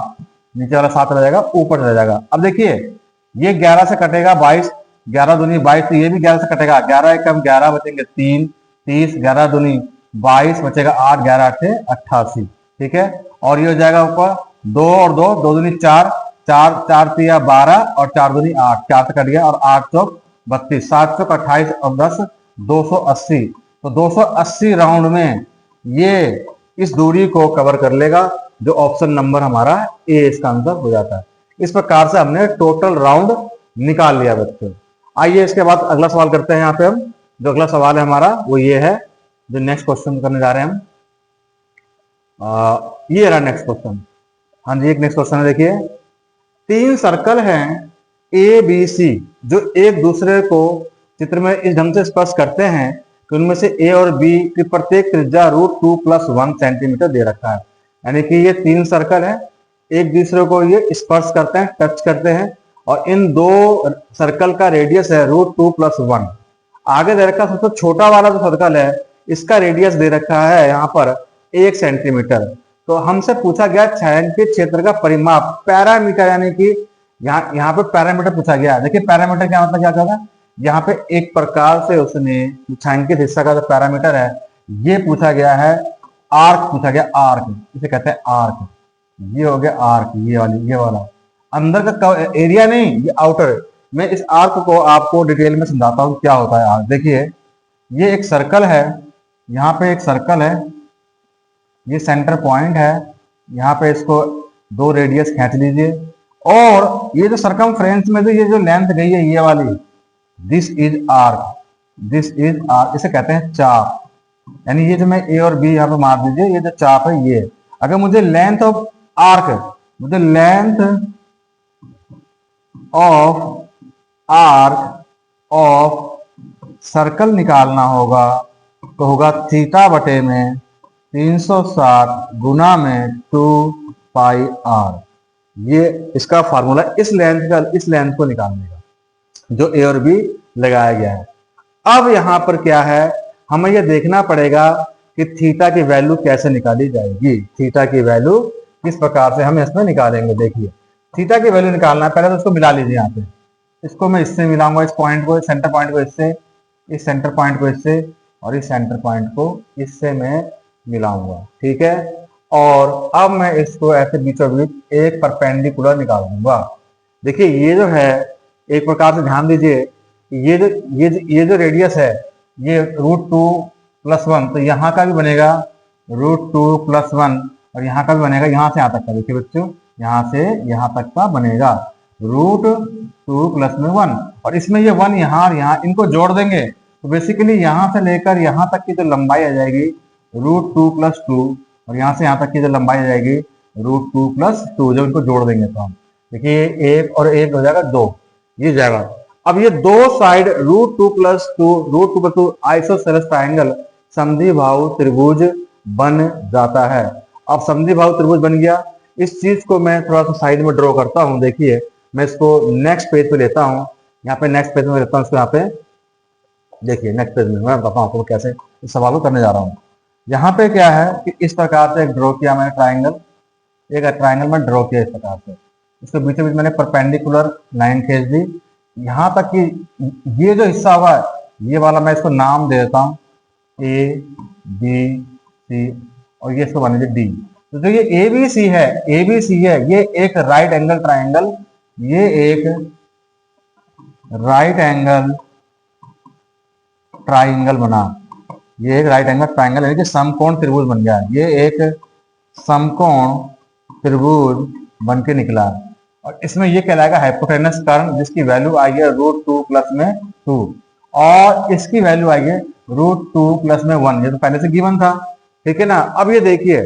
नीचे वाला 7 चला जाएगा, ऊपर चला जाएगा। अब देखिए ये 11 से कटेगा 22, 11 दूनी 22, तो ये भी 11 से कटेगा, 11 एक कम 11 बचेंगे 3, 30, 11 दूनी 22 बचेगा 8, 11 8 88। ठीक है, और ये हो जाएगा ऊपर 2 और 2 दूनी 4, 4 3 12 और 4 दूनी 8, 4 से कट गया, और 8 चौक 32, 7 चौक 28 और 10 280, तो 280 राउंड में ये इस दूरी को कवर कर लेगा, जो ऑप्शन नंबर हमारा ए इसका आंसर हो जाता है। इस प्रकार से हमने टोटल राउंड निकाल लिया बच्चों। आइए इसके बाद अगला सवाल करते हैं। यहाँ पे हम जो अगला सवाल है हमारा वो ये है, जो नेक्स्ट क्वेश्चन करने जा रहे हैं हम, ये रहा नेक्स्ट क्वेश्चन। हाँ जी, एक नेक्स्ट क्वेश्चन है, देखिए 3 सर्कल हैं ए बी सी, जो एक दूसरे को चित्र में इस ढंग से स्पर्श करते हैं कि उनमें से ए और बी की प्रत्येक त्रिज्या √2+1 सेंटीमीटर दे रखा है। यानी कि ये 3 सर्कल है, एक दूसरे को ये स्पर्श करते हैं, टच करते हैं, और इन 2 सर्कल का रेडियस है √2+1। आगे दे रखा सबसे छोटा वाला जो सर्कल है, इसका रेडियस दे रखा है यहाँ पर 1 सेंटीमीटर। तो हमसे पूछा गया छायांकित क्षेत्र का परिमाप, पैरामीटर, यानी कि यहाँ पे पैरामीटर पूछा गया। देखिए पैरामीटर क्या मतलब, क्या कहता है, यहाँ पे एक प्रकार से उसने छायांकित हिस्सा का जो पैरामीटर है ये पूछा गया है, आर्क पूछा गया, आर्क इसे कहते हैं आर्क। ये हो गया आर्क, ये वाला अंदर का एरिया नहीं, ये आउटर। मैं इस आर्क को आपको डिटेल में समझाता हूँ क्या होता है आर्क। देखिए ये एक सर्कल है, यहाँ पे एक सर्कल है, ये सेंटर पॉइंट है, यहाँ पे इसको 2 रेडियस खींच लीजिए, और ये जो सरकमफ्रेंस में ये जो लेंथ गई है ये वाली, this is arc, this is arc, इसे कहते हैं चाप। यानी ये जो मैं ए और बी यहाँ पे मार दीजिए, ये जो चाप है ये। अगर मुझे लेंथ ऑफ आर्क, मुझे length of arc of circle निकालना होगा तो होगा थीटा बटे में 360 गुना में 2πr। ये इसका फार्मूला इस लेंथ को निकालने का, जो ए और बी लगाया गया है। अब यहां पर क्या है, हमें यह देखना पड़ेगा कि थीटा की वैल्यू कैसे निकाली जाएगी। थीटा की वैल्यू किस प्रकार से हम इसमें निकालेंगे। देखिए थीटा की वैल्यू निकालना है, पहले तो उसको मिला लीजिए। यहाँ पे इसको मैं इससे मिलाऊंगा, इस पॉइंट को, सेंटर पॉइंट को इससे, इस सेंटर पॉइंट को इससे, और इस सेंटर पॉइंट को इससे मैं मिलाऊंगा, ठीक है। और अब मैं इसको ऐसे बीचों बीच एक परपेंडिकुलर निकाल दूंगा। देखिए ये जो है, एक प्रकार से ध्यान दीजिए, ये जो रेडियस है ये √2+1, तो यहाँ का भी बनेगा √2+1, और यहाँ का भी बनेगा, यहाँ से यहाँ तक का। देखिए बच्चों, यहाँ से यहाँ तक का बनेगा √2+1, और इसमें ये 1 यहाँ और यहाँ, इनको जोड़ देंगे तो बेसिकली यहाँ से लेकर यहाँ तक की जो लंबाई आ जाएगी √2+2, और यहाँ से यहाँ तक की जो लंबाई आ जाएगी √2+2। जब इनको जोड़ देंगे तो हम देखिए 1 और 1 हो जाएगा 2, ये जाएगा। अब ये 2 साइड √2+2 आइसोसेलेस ट्रायंगल समद्विबाहु त्रिभुज बन जाता है। अब समद्विबाहु त्रिभुज बन गया। इस चीज को मैं थोड़ा सा साइड में ड्रॉ करता हूं। देखिए मैं इसको नेक्स्ट पेज पे लेता हूं, यहाँ पे नेक्स्ट पेज में लेता हूं इसको। यहाँ पे देखिए नेक्स्ट पेज में मैं बताता हूं आपको कैसे इस सवाल को करने जा रहा हूं। यहाँ पे क्या है कि इस प्रकार से ड्रॉ किया मैंने ट्राइंगल, एक ट्राइंगल में ड्रॉ किया इस प्रकार से, इसके बीच बीच मैंने परपेंडिकुलर लाइन खींच दी यहाँ तक कि ये जो हिस्सा हुआ है ये वाला, मैं इसको नाम दे देता हूँ ए बी सी, और ये इसको बना डी। तो जो ये ए बी सी है ये एक राइट एंगल ट्राइंगल, ये एक राइट एंगल ट्राइंगल बना, ये एक राइट एंगल ट्राइंगल यानी कि समकोण त्रिभुज बन गया। ये एक समकोण त्रिभुज बन के निकला, और इसमें ये कहलाएगा हाइपोटेनस कर्व, जिसकी वैल्यू आई है √2+2, और इसकी वैल्यू आई है √2+1। ये तो पहले से गिवन था, ठीक है ना। अब ये देखिए,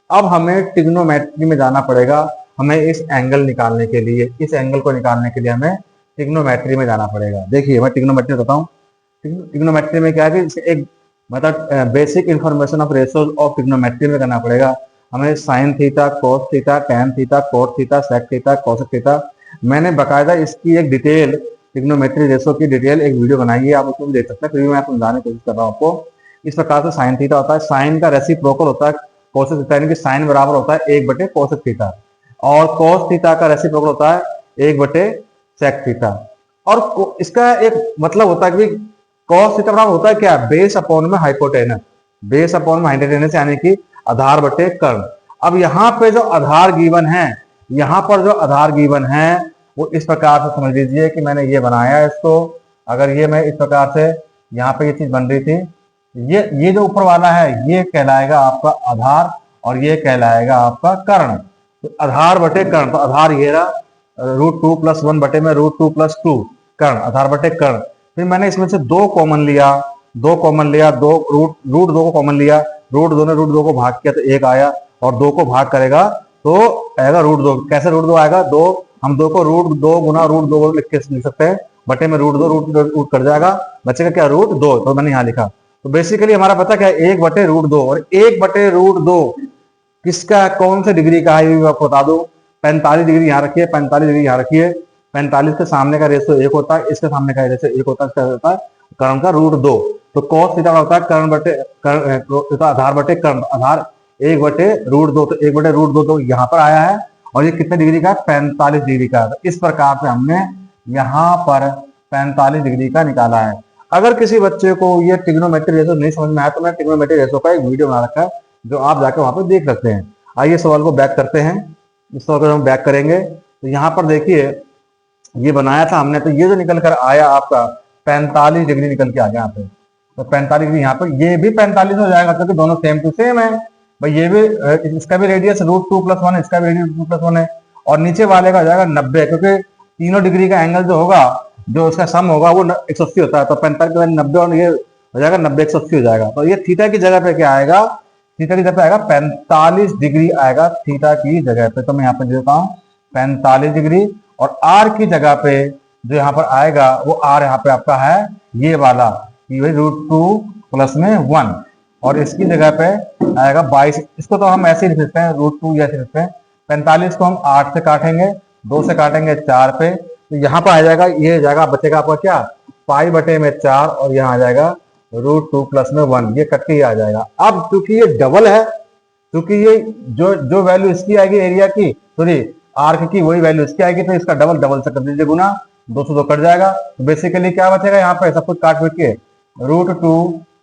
अब हमें ट्रिग्नोमेट्री में जाना पड़ेगा। हमें इस एंगल निकालने के लिए, इस एंगल को निकालने के लिए हमें ट्रिग्नोमेट्री में जाना पड़ेगा। देखिए मैं ट्रिग्नोमेट्री बताता हूँ। ट्रिग्नोमेट्री में क्या है कि एक मतलब basic information of ratios of trigonometry में करना पड़ेगा हमें। Sine theta, cos theta, tan theta, cot theta, sec theta, cosec theta, मैंने बकायदा इसकी एक डिटेल ट्रिग्नोमेट्री रेशियो की डिटेल एक वीडियो बनाई है, आप उसको देख सकते हैं। फिर भी मैं समझाने की कोशिश कर रहा हूँ आपको। इस प्रकार से साइन थीटा होता है, साइन का रेसिप्रोकल होता है कोसेक थीटा, यानी कि साइन बराबर होता है 1/कोसेक थीटा, और कोस थीटा का रेसिप्रोकल होता है 1/सेक थीटा। और इसका एक मतलब होता है कि कॉस थीटा बराबर होता है क्या, बेस अपॉन में हाइपोटेनस, बेस अपॉन में हाइपोटेनस यानी कि आधार बटे कर्ण। अब यहाँ पे जो आधार गिवन है, यहाँ पर जो आधार गिवन है वो इस प्रकार से समझ लीजिए कि मैंने ये बनाया है इसको। अगर ये मैं इस प्रकार से यहाँ पे ये चीज बन रही थी। ये जो ऊपर वाला है ये कहलाएगा आपका आधार और ये कहलाएगा आपका कर्ण। तो आधार बटे कर्ण, तो आधार ये रहा √2 + 1 बटे में √2 + 2 कर्ण, आधार बटे कर्ण। फिर मैंने इसमें से दो कॉमन लिया, दो रूट दो को कॉमन लिया, √2 ने √2 को भाग किया तो 1 आया, और 2 को भाग करेगा तो आएगा √2। कैसे √2 आएगा? हम 2 को √2 गुना √2 लिख सकते हैं, बटे में √2 रूट कट जाएगा, बचेगा क्या? √2। तो मैंने यहाँ लिखा। तो बेसिकली हमारा पता क्या है? 1 बटे √2, और 1 बटे √2 किसका, कौन से डिग्री का है ये मैं आपको बता दूं। 45 डिग्री यहाँ रखिए, 45 डिग्री यहाँ रखिए। 45 के सामने का रेशो 1 होता है, इसके सामने का रेशो 1 होता है, इसका होता है कर्ण का √2। तो cos थीटा होता है कर्ण बटे आधार बटे कर्ण, आधार 1 बटे √2, तो 1 बटे √2 तो यहाँ पर आया है, और ये कितने डिग्री का? 45 डिग्री का। तो इस प्रकार से हमने यहाँ पर 45 डिग्री का निकाला है। अगर किसी बच्चे को ये ट्रिग्नोमेट्री रेशो नहीं समझ में आया तो मैं ट्रिग्नोमेट्री रेशो का एक वीडियो बना रखा है, जो आप जाकर वहां पर देख सकते हैं। आइए सवाल को बैक करते हैं। इस सवाल को हम बैक करेंगे तो यहाँ पर देखिए ये बनाया था हमने, तो ये जो निकल कर आया आपका 45 डिग्री निकल के आ गया यहाँ पे। तो 45 डिग्री यहाँ पर, ये भी 45 हो जाएगा क्योंकि दोनों सेम टू सेम है भाई। ये भी इसका भी रेडियस √2 + 1 है, इसका भी रेडियस √2 + 1 है, और नीचे वाले का हो जाएगा 90, क्योंकि तीनों डिग्री का एंगल जो होगा, जो उसका सम होगा वो 180 होता है। तो 45 के बाद 90 और ये हो जाएगा 90 180 हो जाएगा। तो ये थीटा की जगह पे क्या आएगा? थीटा की जगह पे आएगा 45 डिग्री आएगा थीटा की जगह पे। तो मैं यहाँ पे देता हूँ 45 डिग्री, और आर की जगह पे जो यहाँ पर आएगा वो आर यहाँ पे आपका है ये वाला, √2 + में 1, और इसकी जगह पे आएगा 22। इसको तो हम ऐसे ही लिख सकते हैं, √2 ऐसे लिखते हैं। 45 को हम 8 से काटेंगे, 2 से काटेंगे 4 पे, तो यहाँ पर आ जाएगा, ये जाएगा बचेगा आपका क्या? पाई बटे में 4, और यहाँ आ जाएगा √2 + में 1, ये कट के ही आ जाएगा। अब क्योंकि ये डबल है, क्योंकि ये जो वैल्यू इसकी आएगी एरिया की, सॉरी आर्क की, वही वैल्यू इसकी आएगी, तो इसका डबल से कर दीजिए गुना, 2 से 2 कट जाएगा। तो बेसिकली क्या बचेगा यहाँ पे? सब कुछ काट पीट के √2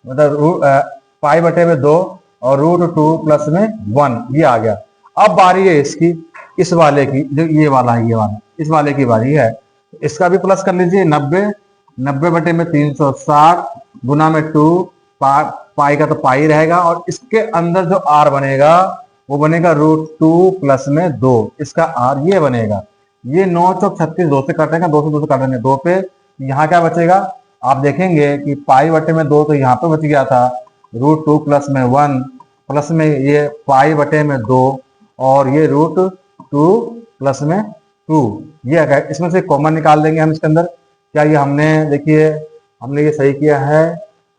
मतलब पाई बटे में 2 और √2 + में 1, ये आ गया। अब बारी है इसकी, इस वाले की, जो ये वाला है, ये वाला इस वाले की बारी है। इसका भी प्लस कर लीजिए, 90 बटे में 360 गुना में 2, पाई का तो पाई रहेगा, और इसके अंदर जो आर बनेगा वो बनेगा √2 + में 2, इसका आर ये बनेगा। ये 9 चौक 36, 2 से काटेंगे, 2 से 2 से काटेंगे 2 पे, यहाँ क्या बचेगा? आप देखेंगे कि पाई बटे में 2 तो यहाँ पे बच गया था, √2 + में 1 प्लस में ये पाई बटे में 2, और ये √2 + में 2, ये है। इसमें से कॉमन निकाल देंगे हम इसके अंदर। क्या ये हमने, देखिए हमने ये सही किया है,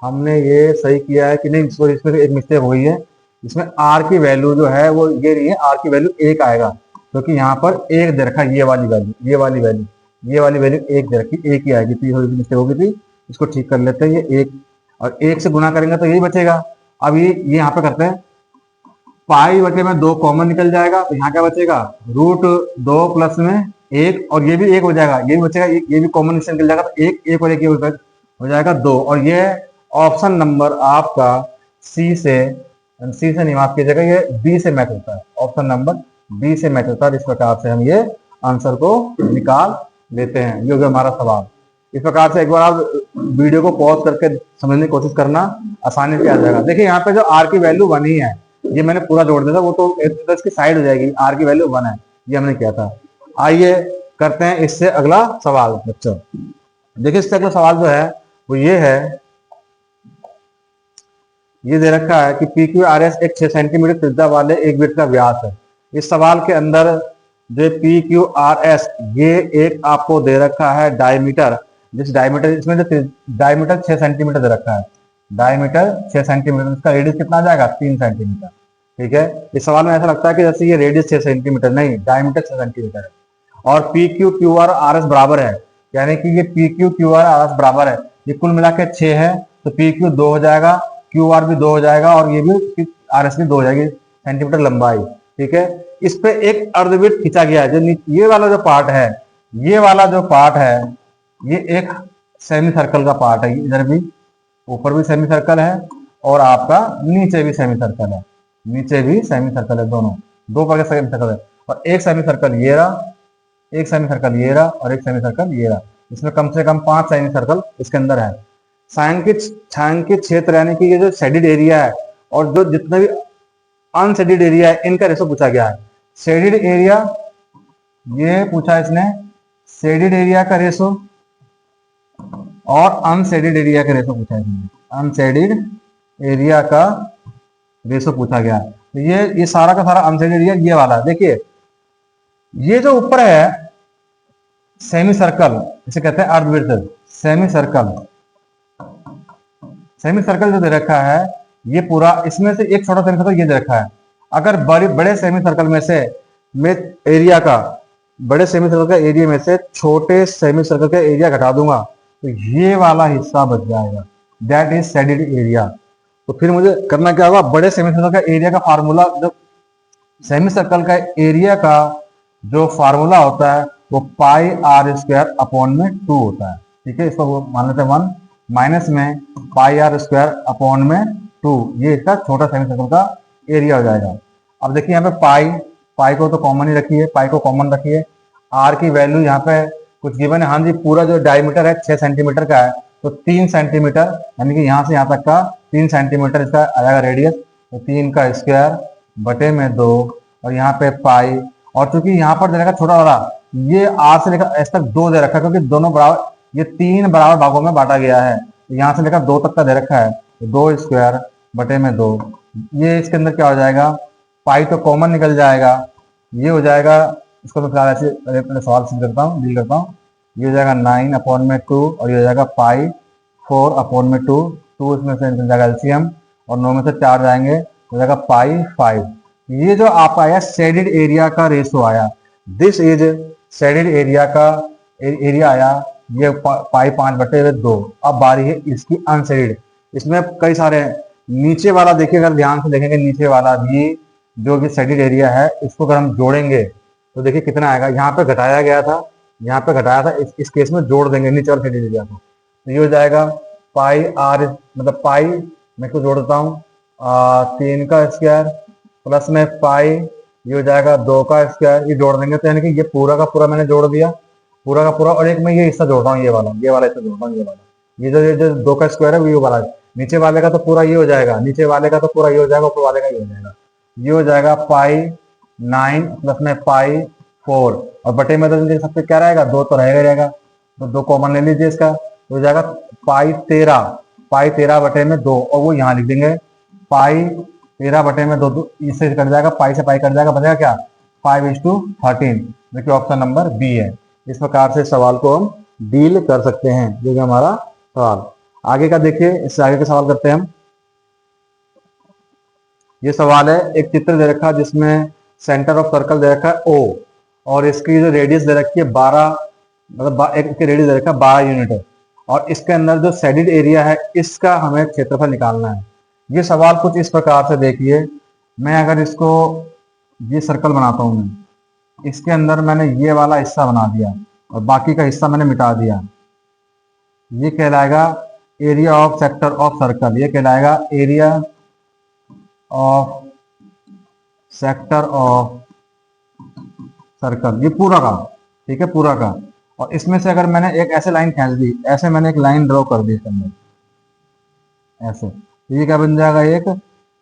हमने ये सही किया है कि नहीं? इसमें एक मिस्टेक हुई है, इसमें आर की वैल्यू जो है वो ये नहीं है, आर की वैल्यू 1 आएगा, क्योंकि यहाँ पर 1 दे रखा है, ये वाली वैल्यू 1 दे रखी, 1 ही आएगी। तो थोड़ी सी मिस्टेक हो गई थी, इसको ठीक कर लेते हैं। ये 1 और 1 से गुना करेंगे तो यही बचेगा। अब ये यहाँ पे करते हैं, पाई बटे में 2 कॉमन निकल जाएगा, तो यहाँ क्या बचेगा? √2 + में 1, और ये भी 1 हो जाएगा, ये भी बचेगा, ये भी कॉमन निकल जाएगा, तो 1 और 1 हो जाएगा 2। और ये ऑप्शन नंबर आपका सी से नहीं, माफ कीजिएगा, ये बी से मैच होता है, ऑप्शन नंबर बी से मैच होता है। इस प्रकार से हम ये आंसर को निकाल लेते हैं। ये हो गया हमारा सवाल। इस प्रकार से एक बार आप वीडियो को पॉज करके समझने की कोशिश करना, आसानी से आ जाएगा। देखिए यहाँ पे जो आर की वैल्यू 1 ही है, ये मैंने पूरा जोड़ दिया था, वो तो इसकी साइड हो जाएगी, आर की वैल्यू 1 है, ये हमने किया था। आइए करते हैं इससे अगला सवाल बच्चों। देखिए इससे अगला सवाल जो है वो ये है, ये दे रखा है कि PQRS एक 6 सेंटीमीटर त्रिज्या वाले एक वृत्त का व्यास है। इस सवाल के अंदर जो PQRS ये एक आपको दे रखा है डायमीटर, जिस डायमीटर, इसमें जो डायमीटर 6 सेंटीमीटर दे रखा है, डायमीटर 6 सेंटीमीटर, इसका रेडियस कितना आ जाएगा? 3 सेंटीमीटर। ठीक है, इस सवाल में ऐसा लगता है कि जैसे ये रेडियस 6 सेंटीमीटर, नहीं, डायमीटर 6 सेंटीमीटर है, और PQRS बराबर है, यानी कि ये PQRS बराबर है, ये कुल मिला के 6 है, तो PQ 2 हो जाएगा, QR भी 2 हो जाएगा, और ये भी RS भी 2 हो जाएगी सेंटीमीटर लंबाई। ठीक है, इस पे एक अर्धवृत्त खींचा गया है, जो ये वाला जो पार्ट है, ये वाला जो पार्ट है, ये एक सेमी सर्कल का पार्ट है। इधर भी ऊपर भी सेमी सर्कल है, और आपका नीचे भी सेमी सर्कल है, नीचे भी सेमी सर्कल है, दोनों 2 प्रकार सेमी सर्कल है। और एक सेमी सर्कल ये रहा, एक सेमी सर्कल ये रहा, और एक सेमी सर्कल ये रहा। इसमें कम से कम 5 सेमी सर्कल इसके अंदर है। छायांकित क्षेत्र यानी कि ये जो शेडिड एरिया है और जो जितना भी अनशेडिड एरिया है इनका रेशो पूछा गया है। शेडिड एरिया ये पूछा इसने, शेडिड एरिया का रेशो और अनशेडिड एरिया का रेशो पूछा है इसने, अनशेडिड एरिया का रेशो पूछा गया। तो ये सारा का सारा अनशेडिड एरिया ये वाला है। देखिए ये जो ऊपर है सेमी सर्कल, इसे कहते हैं अर्धवृत्त, सेमी सर्कल, सेमी सर्कल जो दे रखा है ये पूरा, इसमें से एक छोटा सेमी सर्कल ये दे रखा है। अगर बड़े सेमी सर्कल में से एरिया का, बड़े सेमी सर्कल का एरिया में से छोटे सेमी सर्कल का एरिया घटा दूंगा तो ये वाला हिस्सा बच जाएगा, दैट इज शेडिड एरिया। तो फिर मुझे करना क्या होगा, बड़े सेमी सर्कल का एरिया का फार्मूला, जो सेमी सर्कल का एरिया का जो फार्मूला होता है वो पाई आर स्क्वायर अपॉन में 2 होता है। ठीक है, इसको मान लेते हैं 1 माइनस में पाई आर स्क्वायर अपॉन में 2, ये इसका छोटा सेमी सर्कल का एरिया हो जाएगा। अब देखिए यहाँ पे पाई को तो कॉमन ही रखिए, पाई को कॉमन रखिए, आर की वैल्यू यहाँ पे कुछ गिवन है, हाँ जी पूरा जो डायमीटर है 6 सेंटीमीटर का है, तो 3 सेंटीमीटर यानी कि यहाँ से यहाँ तक का 3 सेंटीमीटर इसका आएगा रेडियस, तो 3 का स्क्वायर बटे में 2 और यहाँ पे पाई, और चूंकि यहाँ पर दे रखा छोटा वाला ये आर से लेकर एस तक 2 दे रखा है, क्योंकि दोनों बराबर, ये 3 बराबर भागों में बांटा गया है, तो यहाँ से लेकर 2 तक का दे रखा है, तो 2 स्क्वायर बटे में 2, ये इसके अंदर क्या हो जाएगा, पाई तो कॉमन निकल जाएगा, ये हो जाएगा, इसको मैं फिलहाल ऐसे अपने सवाल से करता हूँ, डील करता हूँ, ये हो जाएगा 9 अपॉन में 2 और ये हो जाएगा पाई 4 अपॉन में 2, इसमें से निकल जाएगा एलसीएम और 9 में से 4 जाएंगे, हो जाएगा पाई 5। ये जो आपका आया शेडिड एरिया का रेशो आया, दिस इज शेडिड एरिया का एरिया आया, ये पाई 5 बटे 2। अब बारी है इसकी अनशेडिड, इसमें कई सारे, नीचे वाला देखिए, अगर ध्यान से देखेंगे नीचे वाला भी जो कि शेडिड एरिया है, इसको अगर हम जोड़ेंगे तो देखिए कितना आएगा, यहाँ पे घटाया गया था, यहाँ पे घटाया था, इस केस में जोड़ देंगे नीचे वाले शेडिड एरिया को, तो ये हो जाएगा पाई आर, मतलब पाई मैं इसको जोड़ देता हूँ 3 का स्क्वायर प्लस में पाई, ये हो जाएगा 2 का स्क्वायर, ये जोड़ देंगे तो यानी कि ये पूरा का पूरा मैंने जोड़ दिया, पूरा का पूरा, और एक मैं ये हिस्सा जोड़ता हूँ, ये वाला हिस्सा जोड़ता हूँ, ये जो 2 का स्क्वायर है ये वाला, नीचे वाले का तो पूरा ये हो जाएगा, नीचे वाले का तो पूरा ये हो जाएगा, ऊपर वाले का ये हो जाएगा, ये हो जाएगा पाई 9 प्लस में पाई 4 और बटे में तो सबसे क्या रहेगा, 2 तो रहेगा, तो 2 कॉमन ले लीजिए इसका, तो हो जाएगा पाई 13 बटे में 2, और वो यहाँ लिख देंगे पाई 13 बटे में 2, इससे कट जाएगा, पाई से पाई कट जाएगा, बचेगा क्या 5:13, जो कि ऑप्शन नंबर बी है। इस प्रकार से सवाल को हम डील कर सकते हैं, जो कि हमारा सवाल। आगे का देखिए, इससे आगे का सवाल करते हैं हम। ये सवाल है, एक चित्र दे रखा है जिसमें सेंटर ऑफ सर्कल दे रखा है O और इसकी जो रेडियस दे रखी है 12, मतलब एक रेडियस दे रखा है 12 यूनिट है, और इसके अंदर जो शेडिड एरिया है इसका हमें क्षेत्रफल निकालना है। ये सवाल कुछ इस प्रकार से देखिए, मैं अगर इसको ये सर्कल बनाता हूं, मैं इसके अंदर मैंने ये वाला हिस्सा बना दिया और बाकी का हिस्सा मैंने मिटा दिया, ये कहलाएगा area of sector of circle, ये कहलाएगा area of sector of circle, ये पूरा का, ठीक है पूरा का। और इसमें से अगर मैंने एक ऐसे लाइन खींच दी, ऐसे मैंने एक लाइन ड्रॉ कर दी इसके अंदर ऐसे, तो ये क्या बन जाएगा, एक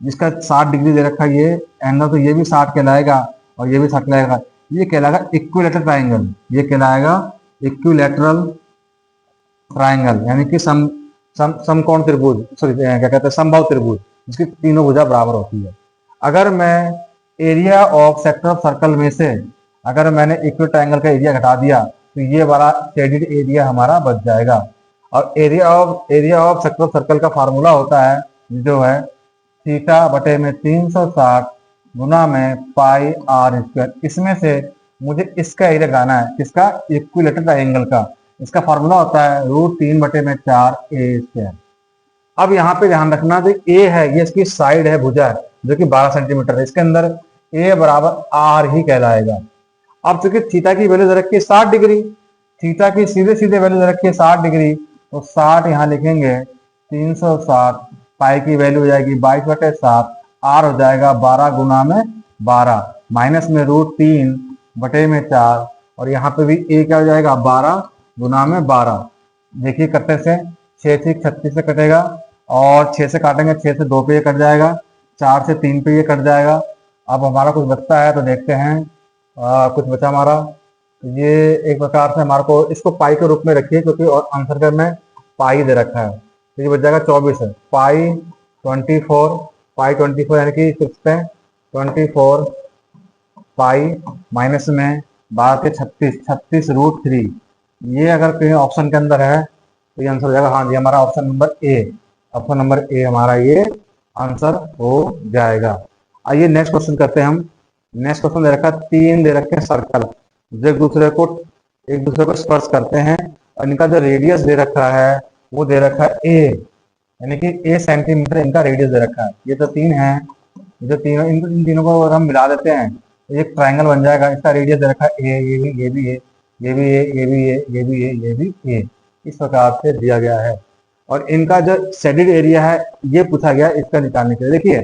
जिसका 60 डिग्री दे रखा है ये एंगल, तो ये भी 60 कहलाएगा और ये भी 60 कहलाएगा, ये कहलाएगा इक्विलेटरल ट्राइंगल, ये कहलाएगा इक्विलेटरल ट्राइंगल, यानी कि समकोण त्रिभुज, सॉरी क्या कहते हैं, समबाहु त्रिभुज, जिसकी तीनों भुजा बराबर होती है। अगर मैं area of sector of circle में से अगर मैंने इक्वल ट्रायंगल का एरिया घटा दिया तो ये वाला शेडिड एरिया हमारा बच जाएगा। और area of sector of circle का फार्मूला होता है जो है थीटा बटे में 360 गुना में पाई आर स्क्वायर। इसमें से मुझे इसका एरिया गाना है, किसका, इक्विलेटरल ट्रायंगल का। इसका फार्मूला होता है √3/4 ए स्क्वायर। अब यहाँ पे ध्यान रखना जो ए है ये इसकी साइड है, भुजा है, जो कि 12 सेंटीमीटर है, इसके अंदर ए बराबर आर ही कहलाएगा। अब चूंकि थीटा की वैल्यू दे रखी है 60 डिग्री, थीटा की सीधे वैल्यू दे रखी है 60 डिग्री, तो 60 यहाँ लिखेंगे 360, पाई की वैल्यू हो जाएगी 22/7, आर हो जाएगा 12 गुना में 12 माइनस में √3/4, और यहाँ पे भी ए क्या हो जाएगा 12 गुना में 12। देखिए करते से 6 से 36 से कटेगा, और 6 से काटेंगे, 6 से 2 पे ये कट जाएगा, 4 से 3 पे ये कट जाएगा। अब हमारा कुछ बचता है तो देखते हैं। कुछ बचा हमारा, तो ये एक प्रकार से हमारे को इसको पाई के रूप में रखिए, क्योंकि और आंसर के में पाई दे रखा है। तो ये बच जाएगा 24 है, पाई 24, पाई 24 यानी कि 6 पे 24 पाई माइनस में 12 के 36, 36√3। ये अगर कहीं ऑप्शन के अंदर है तो ये आंसर हो जाएगा। हाँ जी, हमारा option number A, option number A हमारा ये आंसर हो जाएगा। आइए नेक्स्ट क्वेश्चन करते हैं हम। नेक्स्ट क्वेश्चन दे रखा है, 3 दे रखे हैं सर्कल जो एक दूसरे को स्पर्श करते हैं, और इनका जो रेडियस दे रखा है वो दे रखा है ए, यानी कि ए सेंटीमीटर इनका रेडियस दे रखा है। ये तो 3 है, जो तीनों इन तीनों को अगर हम मिला देते हैं तो एक ट्रायंगल बन जाएगा। इसका रेडियस दे रखा है ए, ये भी ए, ये भी ए, ये भी ए, ये भी ए, ये भी ए, इस प्रकार से दिया गया है। और इनका जो शेडेड एरिया है ये पूछा गया इसका निकालने के लिए। देखिए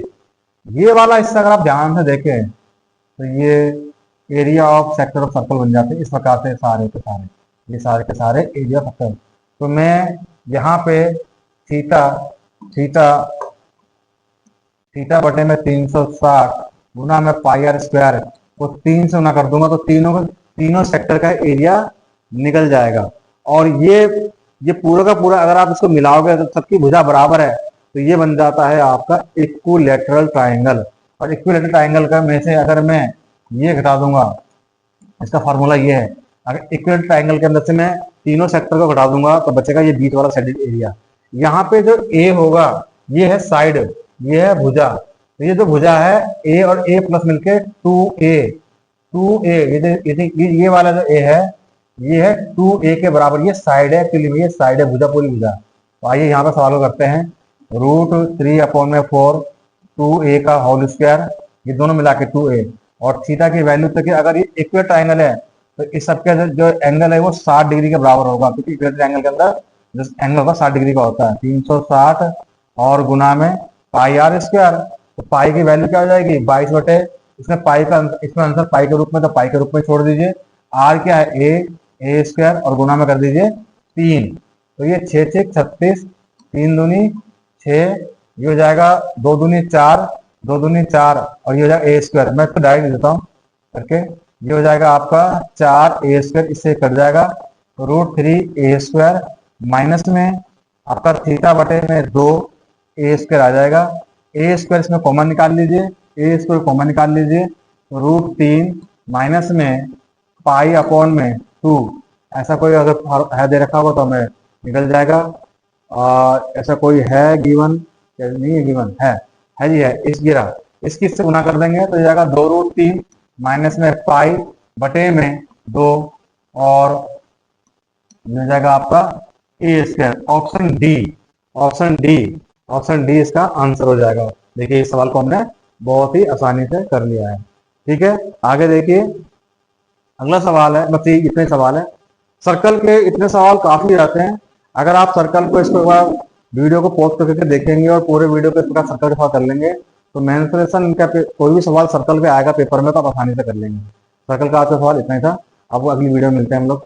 ये वाला हिस्सा अगर आप ध्यान से देखें तो ये area of sector of circle बन जाते हैं इस प्रकार से, सारे के सारे, ये सारे के सारे एरिया ऑफ सर्कल। तो मैं यहाँ पे थीटा थीटा थीटा बटे में 360 गुना में पाई आर स्क्वायर को 3 से गुना कर दूंगा, तो तीनों सेक्टर का एरिया निकल जाएगा। और ये पूरा का पूरा अगर आप इसको मिलाओगे तो सबकी भुजा बराबर है, तो ये बन जाता है आपका इक्विलैटरल ट्रायंगल। और इक्विलैटरल ट्रायंगल का में से अगर मैं ये घटा दूंगा, इसका फॉर्मूला ये है, अगर इक्विलैटरल ट्रायंगल के अंदर से मैं तीनों सेक्टर को घटा दूंगा तो बचेगा ये बीच वाला शेडेड एरिया। यहाँ पे जो ए होगा ये है साइड, ये है भुजा, तो ये जो भुजा है ए और ए प्लस मिलके 2a, ये वाला जो ए है ये है 2a के बराबर, ये साइड है, एक्चुअली ये साइड है भुजा, पूरी भुजा। तो आइए यहाँ पे सवाल करते हैं। √3/4 2a का होल स्क्वायर, ये दोनों मिला के 2a, और थीटा की वैल्यू तक अगर ये इक्वल ट्रायंगल है तो इस सबके जो एंगल है वो 60 डिग्री के बराबर होगा, क्योंकि इक्वल ट्रायंगल के अंदर जो एंगल होगा 60 डिग्री का होता है। 360 और गुना में पाई आर स्क्वायर, तो पाई की वैल्यू क्या हो जाएगी 22 बटे, इसमें पाई का इसमें आंसर पाई के रूप में, तो पाई के रूप में छोड़ दीजिए। आर क्या है ए स्क्वायर, और गुना में कर दीजिए 3, तो ये 6 6 36, 3 दूनी 6, ये हो जाएगा 2 दूनी 4, 2 दूनी 4, और ये हो जाएगा ए स्क्वायर। मैं इसको डायरेक्ट देता हूँ करके, ये हो जाएगा आपका 4a स्क्वायर, इससे कट जाएगा √3a स्क्वायर, माइनस में आपका थीटा बटे में 2a स्क्वायर आ जाएगा। ए स्क्वायर इसमें कॉमन निकाल लीजिए, ए स्क्वायर कॉमन निकाल लीजिए, √3 माइनस में पाई अपॉन में 2, ऐसा कोई अगर है दे रखा होगा तो हमें निकल जाएगा। और ऐसा कोई है गिवन, नहीं है गिवन, है जी है, इस गिरा इसकी इससे गुना कर देंगे तो जाएगा 2√3 माइनस में पाई बटे में 2, और मिल जाएगा आपका ए स्क्वायर। ऑप्शन डी इसका आंसर हो जाएगा। देखिए इस सवाल को हमने बहुत ही आसानी से कर लिया है। ठीक है, आगे देखिए अगला सवाल है, बस इतने सवाल है। सर्कल के इतने सवाल काफी आते हैं। अगर आप सर्कल को इसको वीडियो को पॉज करके देखेंगे और पूरे वीडियो को इस प्रकार सर्कल के साथ कर लेंगे तो मेंसुरेशन का कोई भी सवाल सर्कल पे आएगा पेपर में तो आप आसानी से कर लेंगे। सर्कल का आज का सवाल इतना ही था। अब अगली वीडियो में मिलते हैं हम लोग।